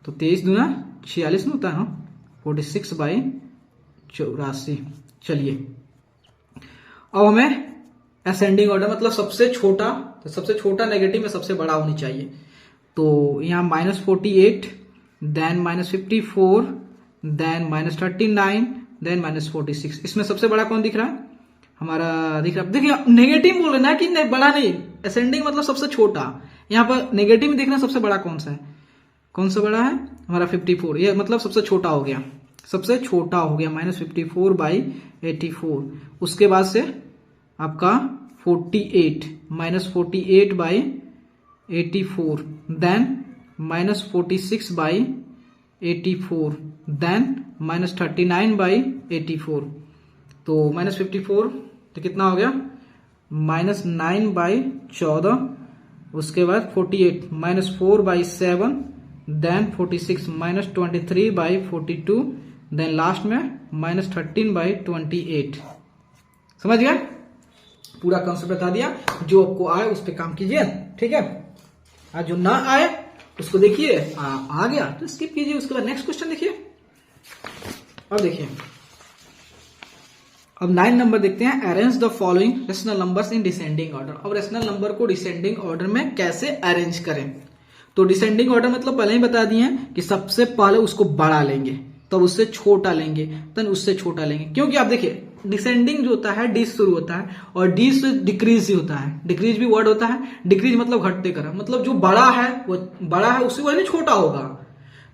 तो 23 दूना 46 में होता है ना, 46/84। चलिए, अब हमें असेंडिंग ऑर्डर मतलब सबसे छोटा, तो सबसे छोटा नेगेटिव में सबसे बड़ा होनी चाहिए। तो यहाँ -48, देन -54, देन -39, देन -46। इसमें सबसे बड़ा कौन दिख रहा है, हमारा दिख रहा है, देखिए नेगेटिव बोल रहे ना कि नहीं, बड़ा नहीं, असेंडिंग मतलब सबसे छोटा। यहाँ पर नेगेटिव में देखना सबसे बड़ा कौन सा है, कौन सा बड़ा है हमारा 54, ये मतलब सबसे छोटा हो गया, सबसे छोटा हो गया -54/84। उसके बाद से आपका 48, -48/84, देन -46/84, देन -39/84। तो -54 तो कितना हो गया, -9/14। उसके बाद 48 -4/7, देन 46 -23/42, देन लास्ट में -13/28। समझ गया, पूरा कंसेप्ट बता दिया। जो आपको आए उस पर काम कीजिए, ठीक है। आज जो ना आए उसको देखिए, आ गया तो स्किप कीजिए। उसके बाद नेक्स्ट क्वेश्चन देखिए। अब देखिए, अब 9 नंबर देखते हैं। Arrange the following rational numbers in descending order. अब रेशनल नंबर को डिसेंडिंग ऑर्डर में कैसे अरेंज करें। तो डिसेंडिंग ऑर्डर मतलब पहले ही बता दिए कि सबसे पहले उसको बड़ा लेंगे, तब उससे छोटा लेंगे, तब उससे छोटा लेंगे। क्योंकि आप देखिए डिसेंडिंग जो होता है डी से शुरू होता है और डी से डिक्रीज ही होता है। डिक्रीज भी वर्ड होता है। डिक्रीज मतलब घटते क्रम, मतलब जो बड़ा है वो बड़ा है, उससे वही छोटा होगा।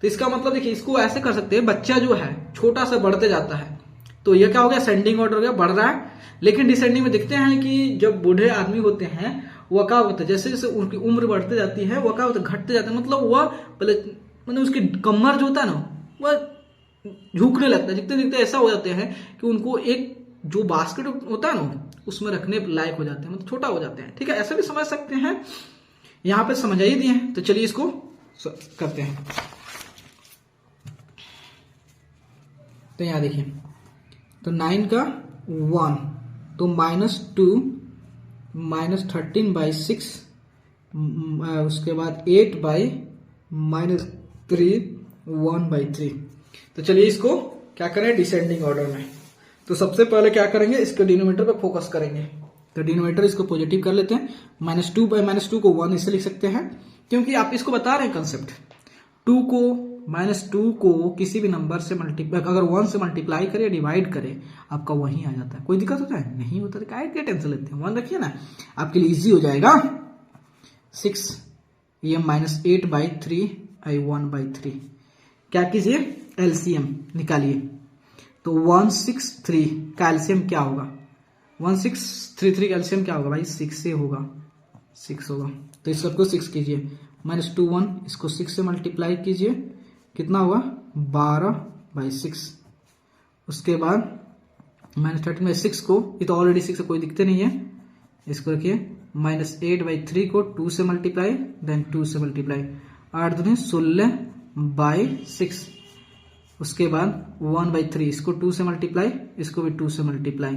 तो इसका मतलब देखिए, इसको ऐसे कर सकते हैं, बच्चा जो है छोटा से बढ़ते जाता है, तो ये क्या हो गया, असेंडिंग ऑर्डर हो गया, बढ़ रहा है। लेकिन डिसेंडिंग में देखते हैं कि जब बूढ़े आदमी होते हैं वह क्या होता है, जैसे जैसे उनकी उम्र बढ़ते जाती है वह क्या होता है, घटते जाता है। मतलब वह पहले मतलब उसकी कमर जो होता है ना वह झुकने लगता है। जितने दिखते ऐसा हो जाते हैं कि उनको एक जो बास्केट होता है ना उसमें रखने लायक हो जाते हैं, मतलब छोटा हो जाते हैं, ठीक है। ऐसा भी समझ सकते हैं, यहाँ पे समझा ही दिए हैं। तो चलिए इसको करते हैं। तो यहाँ देखिए, तो 9 का 1, तो -2 -13/6, उसके बाद 8/-3 1/3। तो चलिए इसको क्या करें, डिसेंडिंग ऑर्डर में। तो सबसे पहले क्या करेंगे, इसके डिनोमिनेटर पे फोकस करेंगे। तो डिनोमिनेटर इसको पॉजिटिव कर लेते हैं। -2/-2 को 1 इससे लिख सकते हैं, क्योंकि आप इसको बता रहे हैं कंसेप्ट। -2 को किसी भी नंबर से मल्टीप्लाई, अगर 1 से मल्टीप्लाई करे डिवाइड करे आपका वही आ जाता है। कोई दिक्कत होता है, नहीं होता। क्या टेंशन लेते हैं, 1 रखिए ना, आपके लिए इजी हो जाएगा। 6 ये -8/3 1/3। क्या कीजिए, एलसीएम निकालिए। तो 163 का एलसीएम क्या होगा, 1633 का एलसीएम क्या होगा भाई, 6 से होगा, 6 होगा। तो इस सबको 6 कीजिए, -21 इसको 6 से मल्टीप्लाई कीजिए, कितना हुआ 12/6। उसके बाद -13/6 को, ये तो ऑलरेडी 6 कोई दिखते नहीं है, इसको रखिए। -8/3 को 2 से मल्टीप्लाई, देन 2 से मल्टीप्लाई, 8 दूनी 16/6। उसके बाद 1/3 इसको 2 से मल्टीप्लाई, इसको भी 2 से मल्टीप्लाई,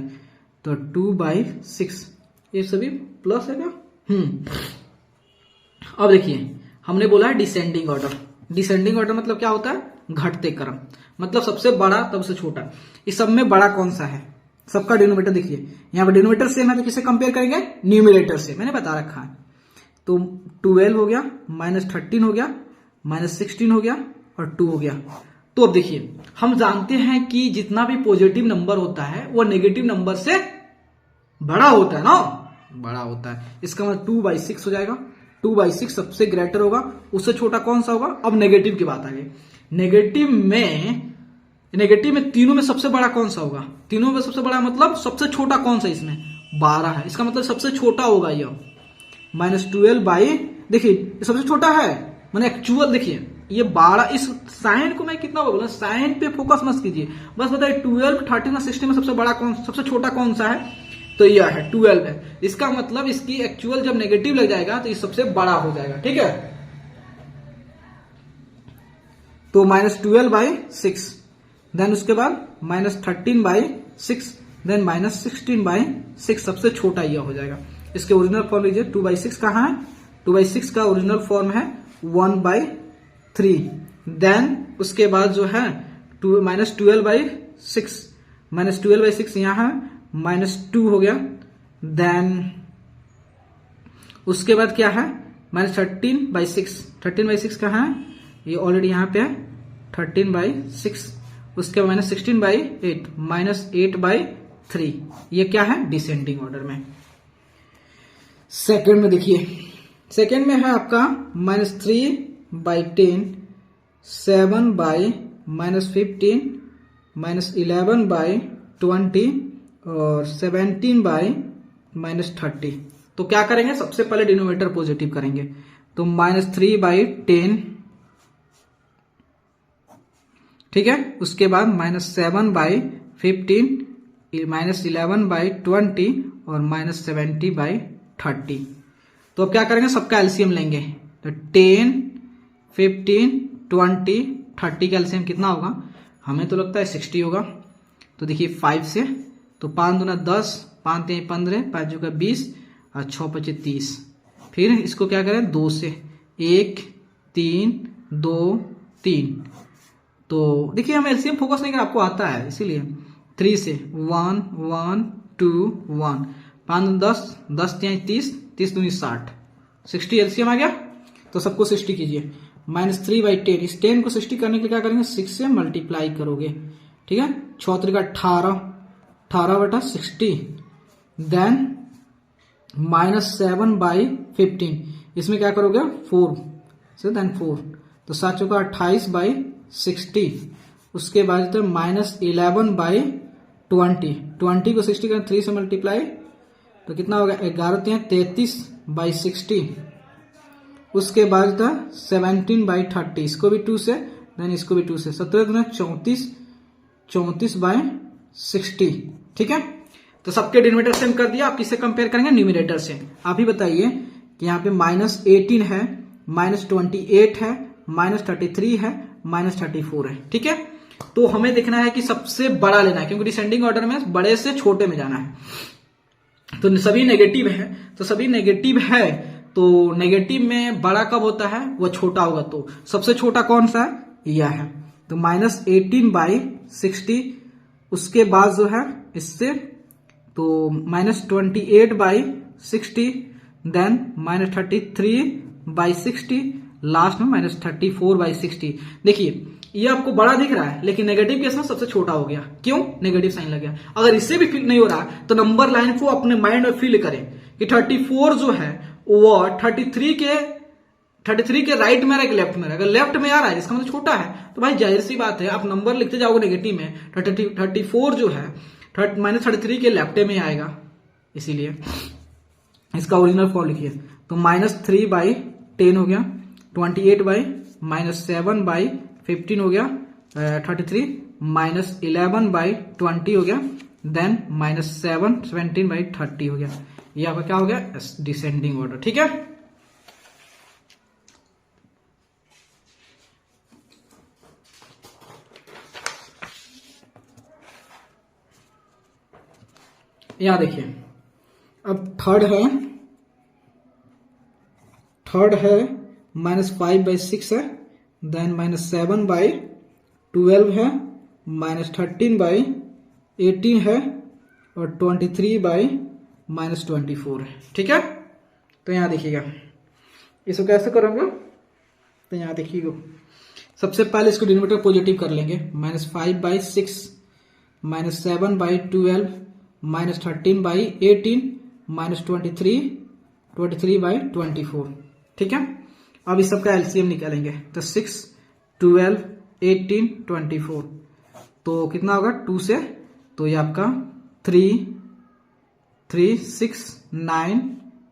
तो 2/6। ये सभी प्लस है क्या? अब देखिए, हमने बोला है डिसेंडिंग ऑर्डर। डिसेंडिंग ऑर्डर मतलब क्या होता है, घटते क्रम, मतलब सबसे बड़ा तब से छोटा। इस सब में बड़ा कौन सा है, सबका डिनोमिनेटर देखिए। यहाँ पर डिनोमिनेटर सेम है तो किससे कंपेयर करेंगे, न्यूमरेटर से, मैंने बता रखा है। तो 12 हो गया, -13 हो गया, -16 हो गया और 2 हो गया। तो अब देखिए, हम जानते हैं कि जितना भी पॉजिटिव नंबर होता है वो नेगेटिव नंबर से बड़ा होता है ना, बड़ा होता है। इसका मतलब 2/6 हो जाएगा। 2/6 सबसे ग्रेटर होगा, उससे छोटा कौन सा होगा। अब नेगेटिव की बात आ गई। नेगेटिव में तीनों में सबसे बड़ा कौन सा होगा, तीनों में सबसे बड़ा मतलब सबसे छोटा कौन सा, इसमें 12 है। इसका मतलब सबसे छोटा होगा ये -12 देखिए सबसे छोटा है, मैंने एक्चुअल देखिए ये 12। इस साइन को मैं कितना बोला, साइन पे फोकस मत कीजिए, बस बताइए 12, 13 और 16 में सबसे बड़ा कौन, सबसे छोटा कौन सा है, तो यह है 12 है। इसका मतलब इसकी एक्चुअल जब नेगेटिव लग जाएगा तो ये सबसे बड़ा हो जाएगा, ठीक है। तो -12/6, देन उसके बाद -13/6, देन -16/6, सबसे छोटा यह हो जाएगा। इसके ओरिजिनल फॉर्म लीजिए, 2/6 कहाँ है, 2/6 का ओरिजिनल फॉर्म है 1/3। देन उसके बाद जो है -12/6, -12/6 यहाँ है, -2 हो गया। देन उसके बाद क्या है, -13/6, 13/6 कहाँ है, ये ऑलरेडी यहाँ पे है 13/6। उसके बाद -16/8, -8/3। ये क्या है, डिसेंडिंग ऑर्डर में। सेकंड में देखिए, सेकंड में है आपका -3/10, 7/-15, -11/20 और 17/-30। तो क्या करेंगे, सबसे पहले डिनोमिनेटर पॉजिटिव करेंगे। तो -3/10, ठीक है। उसके बाद -7/15, -11/20 और -70/30। तो अब क्या करेंगे, सबका एलसीएम लेंगे। तो 10, 15, 20, 30 का एलसीएम कितना होगा, हमें तो लगता है 60 होगा। तो देखिए 5 से, तो 5 दूना 10, 5 3 15, 5 जो का 20 और 6 5 30। फिर इसको क्या करें 2 से, 1 3 2 3। तो देखिए हम एलसीएम फोकस नहीं कर, आपको आता है इसीलिए। 3 से 1 1 2 1, 5 10 10 30 30 दूनी 60, 60 एलसीएम आ गया। तो सबको 60 कीजिए। -3/10, इस 10 को 60 करने के लिए क्या करेंगे 6 से मल्टीप्लाई करोगे, ठीक है। 6 3 18, 18/60, देन -7/15, इसमें क्या करोगे 4 से, देन 4, तो 7 चौका 28/60। उसके बाद -11/20, 20 को 60 करें 3 से मल्टीप्लाई, तो कितना होगा 11 33/60। उसके बाद 17/30, इसको भी 2 से, देन इसको भी 2 से, 17 34, 34/60, ठीक है। तो सबके डिनोमिनेटर सेम कर दिया। आप किससे कंपेयर करेंगे, न्यूमरेटर से। आप ही बताइए कि यहाँ पे -18 है, -28 है, -33 है, -34 है, ठीक है। तो हमें देखना है कि सबसे बड़ा लेना है, क्योंकि डिसेंडिंग ऑर्डर में बड़े से छोटे में जाना है। तो सभी नेगेटिव है, तो सभी नेगेटिव है, तो नेगेटिव में बड़ा कब होता है, वो छोटा होगा। तो सबसे छोटा कौन सा है, यह है। तो -18/60, उसके बाद जो है इससे तो -28/60, देन -33/60, लास्ट में -34/60। देखिए ये आपको बड़ा दिख रहा है, लेकिन नेगेटिव केस में सबसे छोटा हो गया। क्यों, नेगेटिव साइन लग गया। अगर इससे भी फिल नहीं हो रहा तो नंबर लाइन को अपने माइंड में फील करें कि 34 जो है वो 33 के राइट में, लेफ्ट में। अगर लेफ्ट में आ रहा है जिसका मतलब छोटा है, तो भाई जाहिर सी बात है आप नंबर लिखते जाओगे नेगेटिव में, 34 जो है -33 के लेफ्ट में आएगा। इसीलिए इसका ओरिजिनल फॉर्म लिखिए। तो -3/10 हो गया, 28/-7/15 हो गया, 33, -11/20 हो गया, देन -17/30 हो गया। ये आपका क्या हो गया, डिसेंडिंग ऑर्डर, ठीक है। यहां देखिए, अब थर्ड है -5/6 है, देन -7/12 है, -13/18 है, और 23/-24 है, ठीक है। तो यहां देखिएगा इसको कैसे करोगे, तो यहां देखिएगा सबसे पहले इसको डिनोमिनेटर पॉजिटिव कर लेंगे। -5/6, -7/12, -13/18, -23/24, ठीक है। अब इस सबका एलसीएम निकालेंगे। तो 6, 12, 18, 24, तो कितना होगा 2 से, तो ये आपका 3, 6, 9,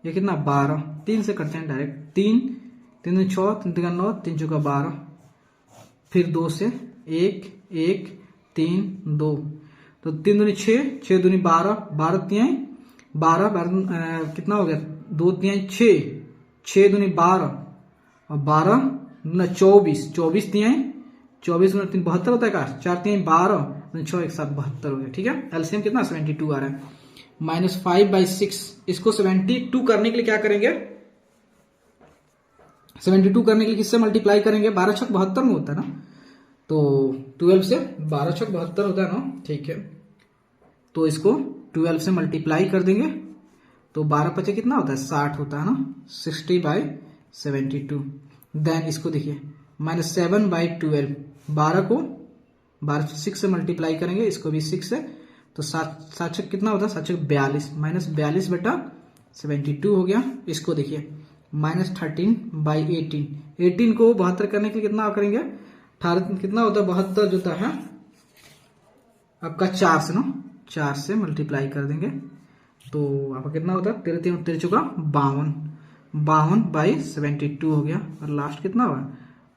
ये कितना 12, 3 से करते हैं डायरेक्ट, 3 3 6, 3 9, 3 चौका 12, फिर 2 से 1 1 3 2, तो 3 दूनी 6, 6 दूनी 12, 12 तिहाई 12, कितना हो गया 2 तिहाई 6, 6 दूनी 12, और 12 दूना 24, 24 तिहाई 24 दूना 3 72 होता है का, 4 तिहाई 12, 6 1 7 72 हो गया, ठीक है। एलसीएम कितना 72 आ रहा है। -5/6, इसको 72 करने के लिए क्या करेंगे, 72 करने के लिए किससे मल्टीप्लाई करेंगे, 12 छक 72 में होता है ना, तो 12 से 12 छक 72 होता है ना, ठीक है। तो इसको 12 से मल्टीप्लाई कर देंगे, तो 12 पचे कितना होता है 60 होता है ना, 60/72। देन इसको देखिए -7/12, 12 को 12 से 6 से मल्टीप्लाई करेंगे, इसको भी 6 से, तो 7 छक कितना होता है 7 छक 42, -42/72 हो गया। इसको देखिए -13/18, 18 को 72 करने के लिए कितना करेंगे, 18 कितना होता है 72 जो होता है आपका 4 से ना, 4 से मल्टीप्लाई कर देंगे, तो आपका कितना होता है 13 13 चौका 52, 52/72 हो गया। और लास्ट कितना हुआ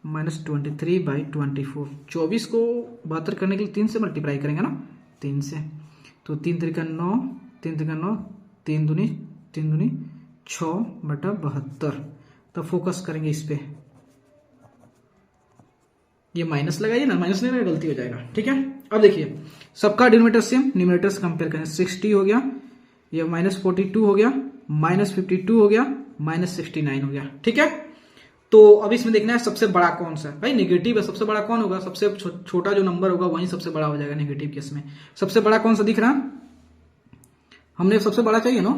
-23/24, 24 को 72 करने के लिए 3 से मल्टीप्लाई करेंगे ना, 3 से, तो 3 3 9, 3 3 9, 3 दूनी 6/72। तो फोकस करेंगे इस पे, ये माइनस लगाइए ना, माइनस नहीं लगाइए गलती हो जाएगा, ठीक है। अब देखिए सबका डिनोमिनेटर सेम, न्यूमरेटर से कंपेयर करें। 60 हो गया, ये -42 हो गया, -52 हो गया, -69 हो गया। ठीक है, तो अब इसमें देखना है सबसे बड़ा कौन सा है। भाई नेगेटिव है, सबसे बड़ा कौन होगा, सबसे छोटा जो नंबर होगा वही सबसे बड़ा हो जाएगा नेगेटिव केस में। सबसे बड़ा कौन सा दिख रहा है, हमने सबसे बड़ा चाहिए ना।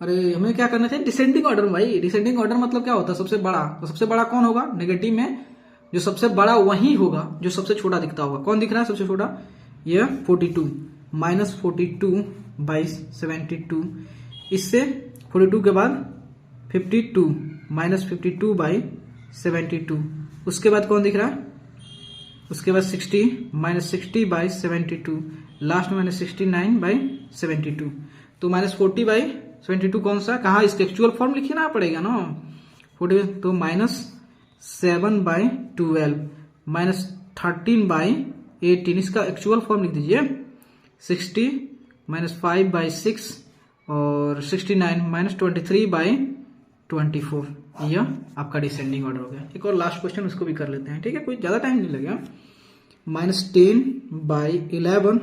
अरे हमें क्या करना चाहिए, डिसेंडिंग ऑर्डर में। भाई डिसेंडिंग ऑर्डर मतलब क्या होता है, सबसे बड़ा। तो सबसे बड़ा कौन होगा नेगेटिव में, जो सबसे बड़ा वही होगा जो सबसे छोटा दिखता होगा। कौन दिख रहा है सबसे छोटा, ये 42, -42 बाई 72। इससे 42 के बाद 52, -52 बाई 72। उसके बाद कौन दिख रहा है, उसके बाद 60, -60 बाई 72। लास्ट में -69 बाई 72। तो -40 बाई 72 कौन सा, कहा इसका एक्चुअल फॉर्म लिखना पड़ेगा ना। 40 तो -7 बाई 12, -13 बाई 18, इसका एक्चुअल फॉर्म लिख दीजिए। 60 -5 बाई 6 और 69 -23 बाई 24। यह आपका डिसेंडिंग ऑर्डर हो गया। एक और लास्ट क्वेश्चन उसको भी कर लेते हैं, ठीक है, कोई ज्यादा टाइम नहीं लगेगा। -10 बाई 11,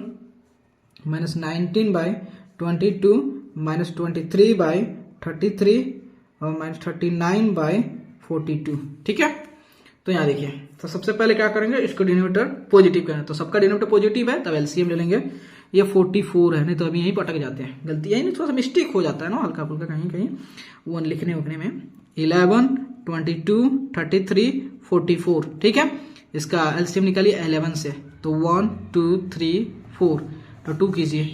-19 बाई 22, -23 बाई 33 और -39 बाई 42। ठीक है, तो यहाँ देखिए, तो सबसे पहले क्या करेंगे, इसको डिनोमिनेटर पॉजिटिव करना। तो सबका डिनोमिनेटर पॉजिटिव है तब एलसीएम ले लेंगे। ये 44 है, नहीं तो अभी यहीं पटक जाते हैं, गलती यही नहीं, थोड़ा सा मिस्टेक हो जाता है ना हल्का फुल्का कहीं कहीं वन लिखने उखने में। 11, 22, 33, 44। ठीक है, इसका एलसीएम निकालिए 11 से। तो 1 2 3 4, तो 2 कीजिए,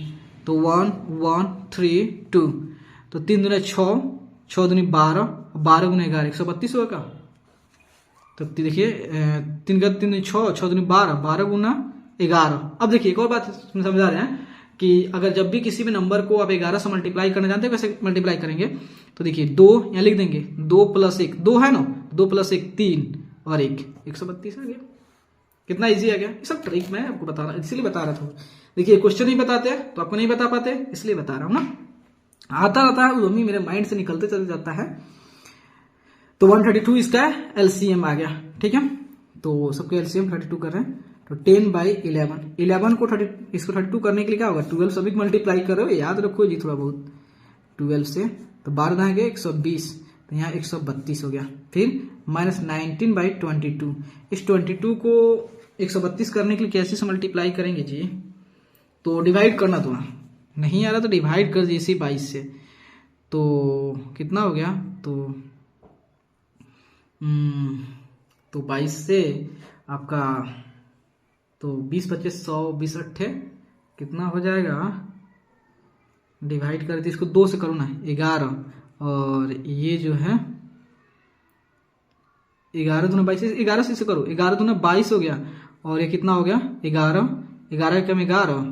तो 1 1 3 2, तो 3 दूनी 6, 6 दूनी 12, 12 गुना 11 132 होगा का। तो देखिए 3 का 3 6, 6 दूनी 12, 12 गुना 11। अब देखिए एक और बात समझा रहे हैं कि अगर जब भी किसी भी नंबर को आप 11 से मल्टीप्लाई करना जानते हैं वैसे मल्टीप्लाई करेंगे। तो देखिए 2 यहाँ लिख देंगे, 2 + 1 2 है ना, 2 + 1 3 और 1 132 आ गया। कितना इजी आ गया, ये सब ट्रिक मैं आपको बता रहा, इसलिए बता रहा था। देखिए क्वेश्चन नहीं बताते तो आपको नहीं बता पाते, इसलिए बता रहा हूं ना। आता रहता है वो मम्मी मेरे माइंड से निकलते चले जाता है। तो 132 इसका एलसीएम आ गया। ठीक है, तो सबके एलसीएम 32 कर रहे हैं। तो 10 बाई 11, 11 को 30, इसको 32 करने के लिए क्या होगा, 12 सभी मल्टीप्लाई करो, याद रखो जी थोड़ा बहुत। 12 से तो 12 आएंगे 120, तो यहाँ 132 हो गया। फिर -19 बाई 22, इस 22 को 132 करने के लिए कैसे से मल्टीप्लाई करेंगे जी, तो डिवाइड करना तो नहीं आ रहा, तो डिवाइड कर दीजिए 22 से। तो कितना हो गया, तो 22 से आपका तो 20 25 100 20 8 कितना हो जाएगा, डिवाइड कर दी, इसको 2 से करो ना 11, और ये जो है 11 दूना 22, 11 से करो, 11 दूना 22 हो गया, और ये कितना हो गया 11, 11 कम 11,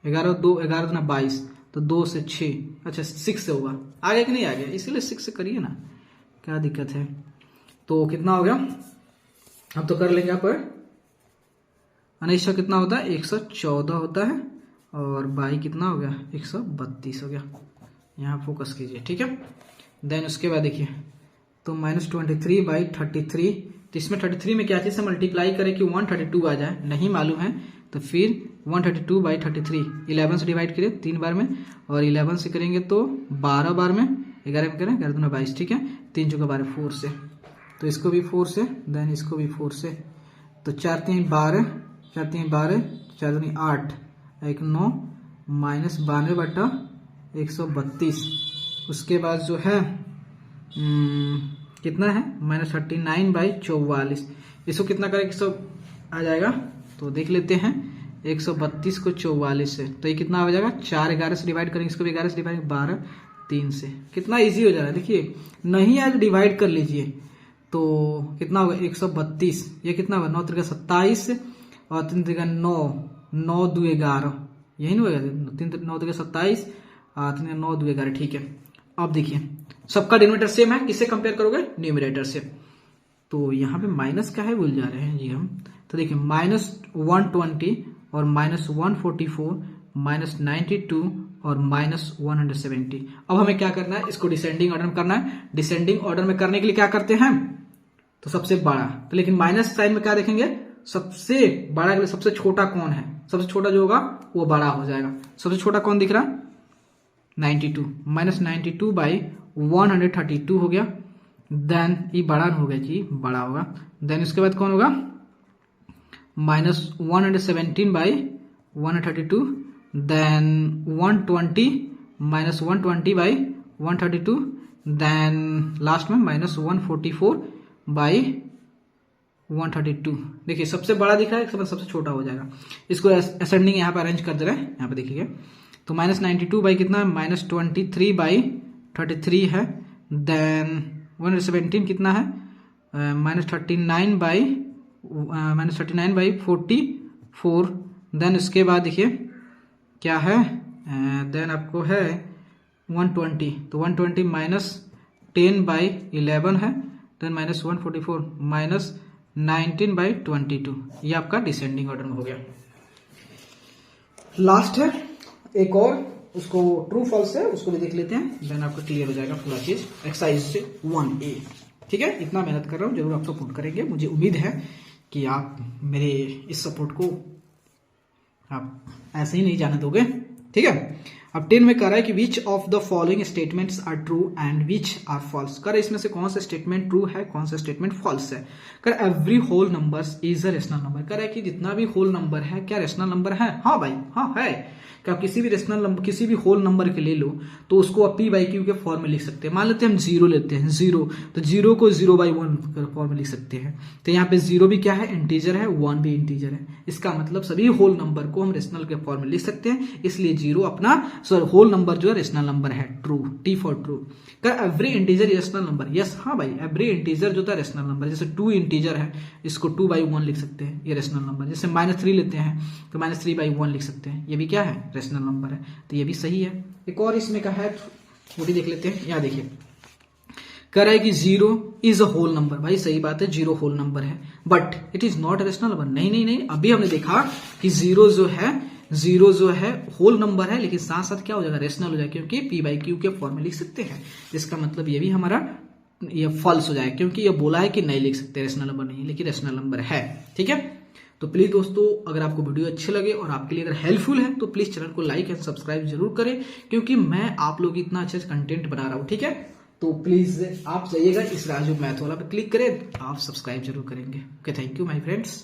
11 2, 11 दूना 22, तो 2 से 6, अच्छा 6 से होगा, आ गया कि नहीं आ गया, इसीलिए 6 से करिए ना, क्या दिक्कत है। तो कितना हो गया, अब तो कर लेंगे आप। अनिश्चा कितना होता है 114 होता है, और बाई कितना हो गया 132 हो गया। यहाँ फोकस कीजिए, ठीक है। देन उसके बाद देखिए, तो -23 बाई 33, तो इसमें 33 में क्या चीज से मल्टीप्लाई करें कि 132 आ जाए, नहीं मालूम है, तो फिर 132 बाई 33, 11 से डिवाइड करिए 3 बार में, और 11 से करेंगे तो 12 बार में, 11 में करें 11 दूना 22, ठीक है, 3 चौका 12 4 से, तो इसको भी 4 से, देन इसको भी 4 से, तो 4 3 12, 4 3 12, 4 दूनी 8, 1 9, -92 बटा 132। उसके बाद जो है कितना है -39 बाई 44, इसको कितना करें 100 आ जाएगा, तो देख लेते हैं 132 को 44 से, तो ये कितना हो जाएगा 4 11 से डिवाइड करेंगे, इसको भी 11 से डिवाइड 12 3 से, कितना इजी हो जा रहा है। देखिए नहीं आज डिवाइड कर लीजिए, तो कितना होगा 132, ये कितना होगा 9 3 27 और 3 3 9, 9 2 11, यही नहीं होगा 3 9 3 27 और 3 9 2 11, ठीक है। अब देखिए सबका डिनोमिनेटर सेम है, किससे कंपेयर करोगे न्यूमरेटर से, तो यहाँ पे माइनस क्या है भूल जा रहे हैं जी हम, तो देखिए -120 और -144, -92 और -170। अब हमें क्या करना है, इसको डिसेंडिंग ऑर्डर में करना है। डिसेंडिंग ऑर्डर में करने के लिए क्या करते हैं, तो सबसे बड़ा, तो लेकिन माइनस साइन में क्या देखेंगे, सबसे बड़ा के लिए सबसे छोटा कौन है, सबसे छोटा जो होगा वो बड़ा हो जाएगा। सबसे छोटा कौन दिख रहा है, 92 माइनस 92 बाई 132 हो गया। देन ये बड़ा हो गया जी, बड़ा होगा। देन इसके बाद कौन होगा, minus 117 by 132, then 120 minus 120 by 132, then last में माइनस 144 बाई 132। देखिए सबसे बड़ा दिख रहा है, सबसे छोटा हो जाएगा। इसको असेंडिंग यहाँ पे अरेंज कर दे रहे हैं, यहाँ पे देखिए। तो माइनस 92 बाई कितना है, माइनस 23 बाई 33 है। देन 117 कितना है, माइनस 39 बाई 44। देन इसके बाद देखिए क्या है, देन आपको है 120, तो 120 माइनस 10 बाई 11 है। देन माइनस 144 माइनस 19 बाई 22, ये आपका डिसेंडिंग ऑर्डर में हो गया। लास्ट है एक और, उसको ट्रू फॉल्स है, उसको भी देख लेते हैं, देन आपको क्लियर हो जाएगा पूरा चीज एक्सरसाइज से 1A। ठीक है, इतना मेहनत कर रहा हूँ, जरूर आप सपोर्ट करेंगे। मुझे उम्मीद है कि आप मेरे इस सपोर्ट को आप ऐसे ही नहीं जाने दोगे। ठीक है, अब 10 में कह रहा है कि which of the following statements are true and which are false. कर इसमें से कौन सा स्टेटमेंट ट्रू है, कौन सा स्टेटमेंट फॉल्स है। कर every whole numbers is a rational number. कर है कि जितना भी होल नंबर है क्या रेशनल नंबर है। हाँ भाई हाँ है, कि आप किसी भी रेशनल नंबर, किसी भी होल नंबर के ले लो तो उसको आप पी बाई क्यू के फॉर्म में लिख सकते हैं। मान लेते हैं हम जीरो लेते हैं, जीरो, तो जीरो को 0/1 फॉर्म में लिख सकते हैं। तो यहाँ पे जीरो भी क्या है, इंटीजर है, 1 भी इंटीजर है। इसका मतलब सभी होल नंबर को हम रेशनल के फॉर्म में लिख सकते हैं, इसलिए जीरो अपना होल नंबर जो है रेशनल नंबर है, ट्रू, टी फॉर ट्रू। कर every integer rational number, yes हाँ भाई, एवरी इंटीजर जो था रेशनल नंबर। जैसे 2 इंटीजर है, इसको 2/1 लिख सकते हैं, ये रेशनल नंबर। जैसे -3 लेते हैं तो -3/1 लिख सकते हैं, ये भी क्या है, रेशनल नंबर है, तो ये भी सही है। एक और इसमें का है, वो भी देख लेते हैं। यहाँ देखिए कह रहा है कि 0 इज अ होल नंबर। भाई सही बात है, 0 होल नंबर है, but it is not rational number. नहीं नहीं नहीं, अभी हमने देखा कि 0 जो है होल नंबर है, लेकिन साथ साथ क्या हो जाएगा, रेशनल हो जाएगा, क्योंकि पी बाई क्यू के फॉर्म में लिख सकते हैं। इसका मतलब ये भी हमारा ये फॉल्स हो जाएगा, क्योंकि ये बोला है कि नहीं लिख सकते, रेशनल नंबर नहीं, लेकिन रेशनल नंबर है। ठीक है, तो प्लीज दोस्तों, अगर आपको वीडियो अच्छे लगे और आपके लिए अगर हेल्पफुल है तो प्लीज चैनल को लाइक एंड सब्सक्राइब जरूर करें, क्योंकि मैं आप लोग इतना अच्छे कंटेंट बना रहा हूं। ठीक है, तो प्लीज आप जाइएगा इस राजू मैथ वाला पे क्लिक करें, आप सब्सक्राइब जरूर करेंगे। Okay, thank you my friends.